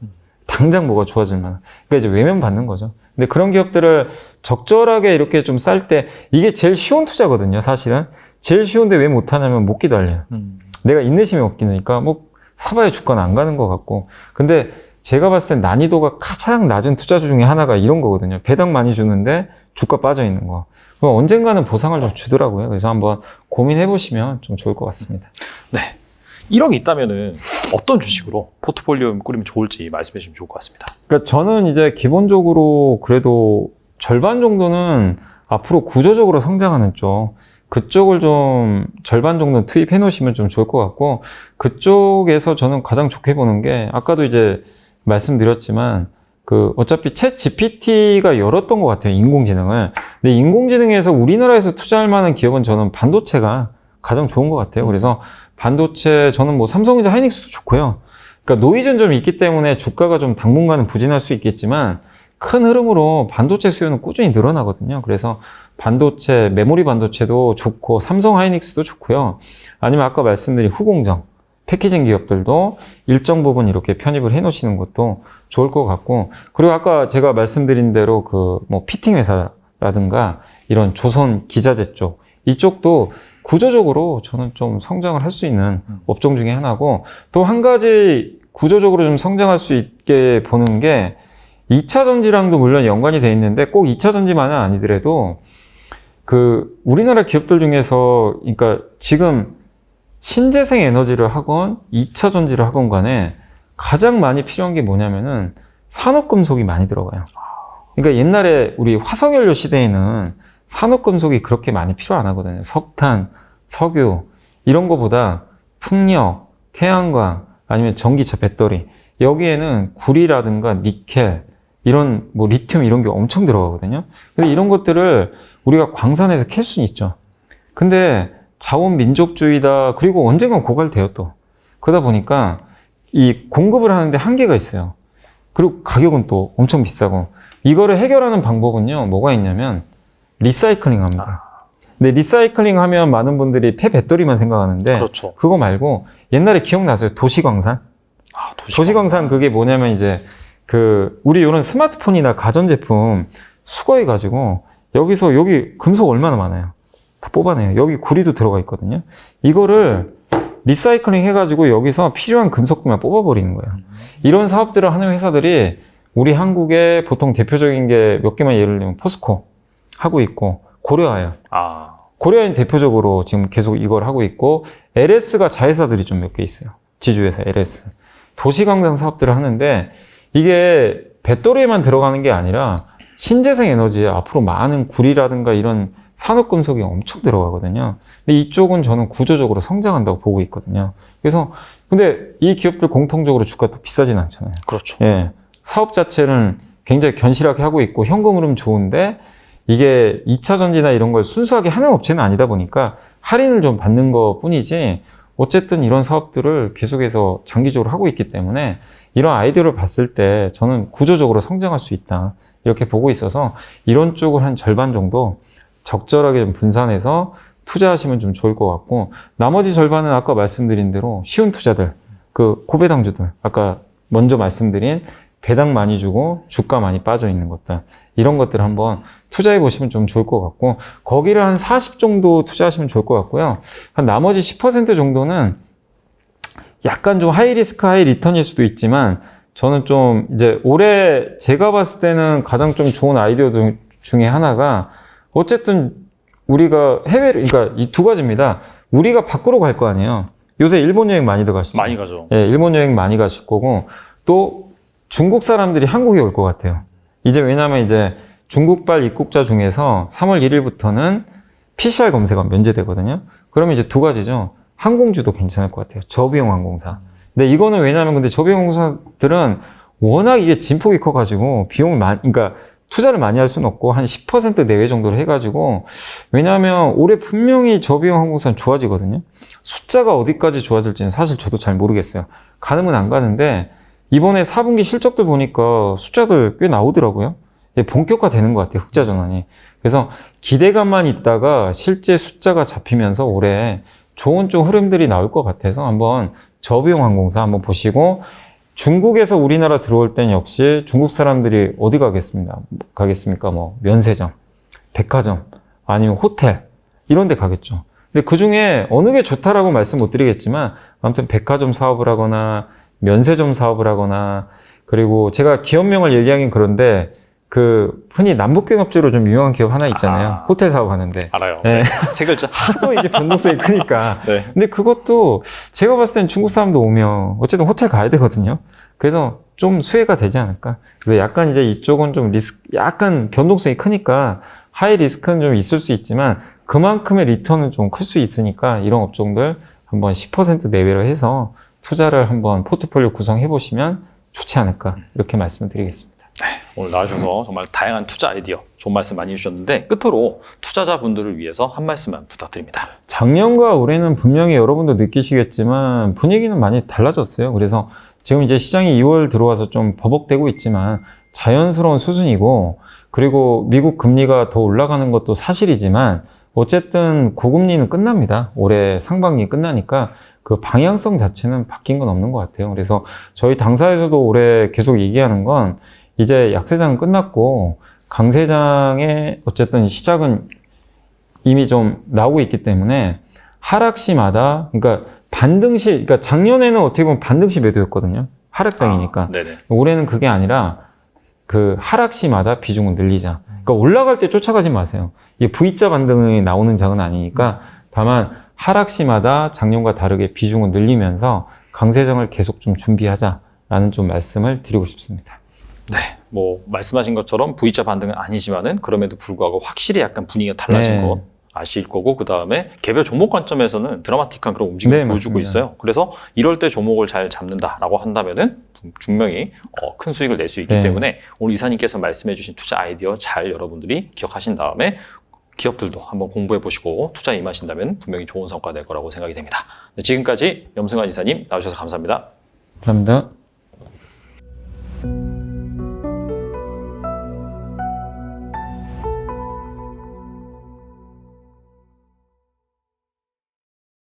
당장 뭐가 좋아질 만한. 그러니까 이제 외면 받는 거죠. 근데 그런 기업들을 적절하게 이렇게 좀 쌀 때, 이게 제일 쉬운 투자거든요, 사실은. 제일 쉬운데 왜 못하냐면 못 기다려요. 내가 인내심이 없기니까 뭐 사봐야 주가는 안 가는 것 같고. 근데 제가 봤을 땐 난이도가 가장 낮은 투자 중에 하나가 이런 거거든요. 배당 많이 주는데 주가 빠져 있는 거. 그럼 언젠가는 보상을 좀 주더라고요. 그래서 한번 고민해 보시면 좀 좋을 것 같습니다. 네. 1억이 있다면은 어떤 주식으로 포트폴리오 꾸리면 좋을지 말씀해 주시면 좋을 것 같습니다. 그러니까 저는 이제 기본적으로 그래도 절반 정도는 앞으로 구조적으로 성장하는 쪽, 그쪽을 좀 절반 정도 투입해 놓으시면 좀 좋을 것 같고, 그쪽에서 저는 가장 좋게 보는 게, 아까도 이제 말씀드렸지만 그 어차피 챗 GPT가 열었던 것 같아요, 인공지능을. 근데 인공지능에서 우리나라에서 투자할 만한 기업은 저는 반도체가 가장 좋은 것 같아요. 그래서 반도체, 저는 뭐 삼성전자, 하이닉스도 좋고요. 그러니까 노이즈는 좀 있기 때문에 주가가 좀 당분간은 부진할 수 있겠지만 큰 흐름으로 반도체 수요는 꾸준히 늘어나거든요. 그래서 반도체, 메모리 반도체도 좋고 삼성 하이닉스도 좋고요. 아니면 아까 말씀드린 후공정, 패키징 기업들도 일정 부분 이렇게 편입을 해 놓으시는 것도 좋을 것 같고, 그리고 아까 제가 말씀드린 대로 그 뭐 피팅 회사라든가 이런 조선 기자재 쪽, 이쪽도 구조적으로 저는 좀 성장을 할 수 있는 업종 중에 하나고, 또 한 가지 구조적으로 좀 성장할 수 있게 보는 게 2차 전지랑도 물론 연관이 돼 있는데 꼭 2차 전지만은 아니더라도 그 우리나라 기업들 중에서, 그러니까 지금 신재생 에너지를 하건 2차 전지를 하건 간에 가장 많이 필요한 게 뭐냐면은 산업금속이 많이 들어가요. 그러니까 옛날에 우리 화석연료 시대에는 산업금속이 그렇게 많이 필요 안 하거든요. 석탄, 석유 이런 거보다 풍력, 태양광 아니면 전기차 배터리, 여기에는 구리라든가 니켈 이런 뭐 리튬 이런 게 엄청 들어가거든요. 근데 이런 것들을 우리가 광산에서 캘 수는 있죠. 근데 자원 민족주의다, 그리고 언젠간 고갈돼요 또. 그러다 보니까 이 공급을 하는데 한계가 있어요. 그리고 가격은 또 엄청 비싸고. 이거를 해결하는 방법은요, 뭐가 있냐면 리사이클링 합니다. 근데 리사이클링 하면 많은 분들이 폐배터리만 생각하는데, 그렇죠. 그거 말고 옛날에 기억나세요? 도시광산? 도시광산 그게 뭐냐면 이제 그 우리 이런 스마트폰이나 가전제품 수거해가지고 여기서 여기 금속 얼마나 많아요? 다 뽑아내요. 여기 구리도 들어가 있거든요. 이거를 리사이클링 해가지고 여기서 필요한 금속만 뽑아버리는 거예요. 이런 사업들을 하는 회사들이 우리 한국에 보통 대표적인 게 몇 개만 예를 들면 포스코 하고 있고, 고려아연. 고려아연 대표적으로 지금 계속 이걸 하고 있고, LS가 자회사들이 좀 몇 개 있어요. 지주회사 LS. 도시광산 사업들을 하는데, 이게 배터리에만 들어가는 게 아니라 신재생 에너지에 앞으로 많은 구리라든가 이런 산업금속이 엄청 들어가거든요. 근데 이쪽은 저는 구조적으로 성장한다고 보고 있거든요. 그래서 근데 이 기업들 공통적으로 주가도 비싸진 않잖아요. 그렇죠. 예, 사업 자체는 굉장히 견실하게 하고 있고 현금 흐름 좋은데, 이게 2차 전지나 이런 걸 순수하게 하는 업체는 아니다 보니까 할인을 좀 받는 것 뿐이지, 어쨌든 이런 사업들을 계속해서 장기적으로 하고 있기 때문에 이런 아이디어를 봤을 때 저는 구조적으로 성장할 수 있다, 이렇게 보고 있어서 이런 쪽을 한 절반 정도 적절하게 좀 분산해서 투자하시면 좀 좋을 것 같고, 나머지 절반은 아까 말씀드린 대로 쉬운 투자들, 그 고배당주들, 아까 먼저 말씀드린 배당 많이 주고 주가 많이 빠져 있는 것들, 이런 것들 한번 투자해 보시면 좀 좋을 것 같고, 거기를 한 40 정도 투자하시면 좋을 것 같고요. 한 나머지 10% 정도는 약간 좀 하이 리스크 하이 리턴일 수도 있지만, 저는 좀 이제 올해 제가 봤을 때는 가장 좀 좋은 아이디어 중에 하나가, 어쨌든 우리가 해외를, 그러니까 이 두 가지입니다. 우리가 밖으로 갈 거 아니에요. 요새 일본 여행 많이들 가시죠? 많이 가죠. 예, 일본 여행 많이 가실 거고, 또 중국 사람들이 한국에 올 것 같아요. 이제 왜냐면 이제 중국발 입국자 중에서 3월 1일부터는 PCR 검사가 면제되거든요. 그러면 이제 두 가지죠. 항공주도 괜찮을 것 같아요. 저비용 항공사. 근데 이거는 왜냐면 근데 저비용 항공사들은 워낙 이게 진폭이 커가지고 비용을 많이, 그러니까 투자를 많이 할 수는 없고 한 10% 내외 정도로 해가지고, 왜냐하면 올해 분명히 저비용 항공사는 좋아지거든요. 숫자가 어디까지 좋아질지는 사실 저도 잘 모르겠어요. 가늠은 안 가는데 이번에 4분기 실적들 보니까 숫자들 꽤 나오더라고요. 이게 본격화되는 것 같아요, 흑자 전환이. 그래서 기대감만 있다가 실제 숫자가 잡히면서 올해 좋은 좀 흐름들이 나올 것 같아서 한번 저비용 항공사 한번 보시고, 중국에서 우리나라 들어올 땐 역시 중국 사람들이 어디 가겠습니까? 뭐 면세점, 백화점, 아니면 호텔 이런 데 가겠죠. 근데 그 중에 어느 게 좋다라고 말씀 못 드리겠지만 아무튼 백화점 사업을 하거나 면세점 사업을 하거나, 그리고 제가 기업명을 얘기하긴 그런데 그 흔히 남북경협주로 좀 유명한 기업 하나 있잖아요. 호텔 사업 하는데. 알아요. 네. 세 글자. 하도 이제 변동성이 크니까. 네. 근데 그것도 제가 봤을 땐 중국 사람도 오면 어쨌든 호텔 가야 되거든요. 그래서 좀 수혜가 되지 않을까. 그래서 약간 이제 이쪽은 좀 약간 변동성이 크니까 하이 리스크는 좀 있을 수 있지만 그만큼의 리턴은 좀 클 수 있으니까 이런 업종들 한번 10% 내외로 해서 투자를 한번 포트폴리오 구성해 보시면 좋지 않을까. 이렇게 말씀을 드리겠습니다. 오늘 나와주셔서 정말 다양한 투자 아이디어 좋은 말씀 많이 해주셨는데, 끝으로 투자자분들을 위해서 한 말씀만 부탁드립니다. 작년과 올해는 분명히 여러분도 느끼시겠지만 분위기는 많이 달라졌어요. 그래서 지금 이제 시장이 2월 들어와서 좀 버벅대고 있지만 자연스러운 수준이고, 그리고 미국 금리가 더 올라가는 것도 사실이지만 어쨌든 고금리는 끝납니다. 올해 상반기 끝나니까 그 방향성 자체는 바뀐 건 없는 것 같아요. 그래서 저희 당사에서도 올해 계속 얘기하는 건 이제 약세장은 끝났고 강세장의 어쨌든 시작은 이미 좀 나오고 있기 때문에 하락시마다, 그러니까 반등시, 그러니까 작년에는 어떻게 보면 반등시 매도였거든요. 하락장이니까. 네네. 올해는 그게 아니라 그 하락시마다 비중을 늘리자. 그러니까 올라갈 때 쫓아가지 마세요. 이게 V자 반등이 나오는 장은 아니니까, 다만 하락시마다 작년과 다르게 비중을 늘리면서 강세장을 계속 좀 준비하자라는 좀 말씀을 드리고 싶습니다. 네, 뭐 말씀하신 것처럼 V자 반등은 아니지만은 그럼에도 불구하고 확실히 약간 분위기가 달라진 네. 것 아실 거고, 그 다음에 개별 종목 관점에서는 드라마틱한 그런 움직임을 네, 보여주고 맞습니다. 있어요. 그래서 이럴 때 종목을 잘 잡는다라고 한다면은 분명히 큰 수익을 낼 수 있기 네. 때문에 오늘 이사님께서 말씀해주신 투자 아이디어 잘 여러분들이 기억하신 다음에 기업들도 한번 공부해 보시고 투자에 임하신다면 분명히 좋은 성과 낼 거라고 생각이 됩니다. 네, 지금까지 염승환 이사님 나와주셔서 감사합니다. 감사합니다.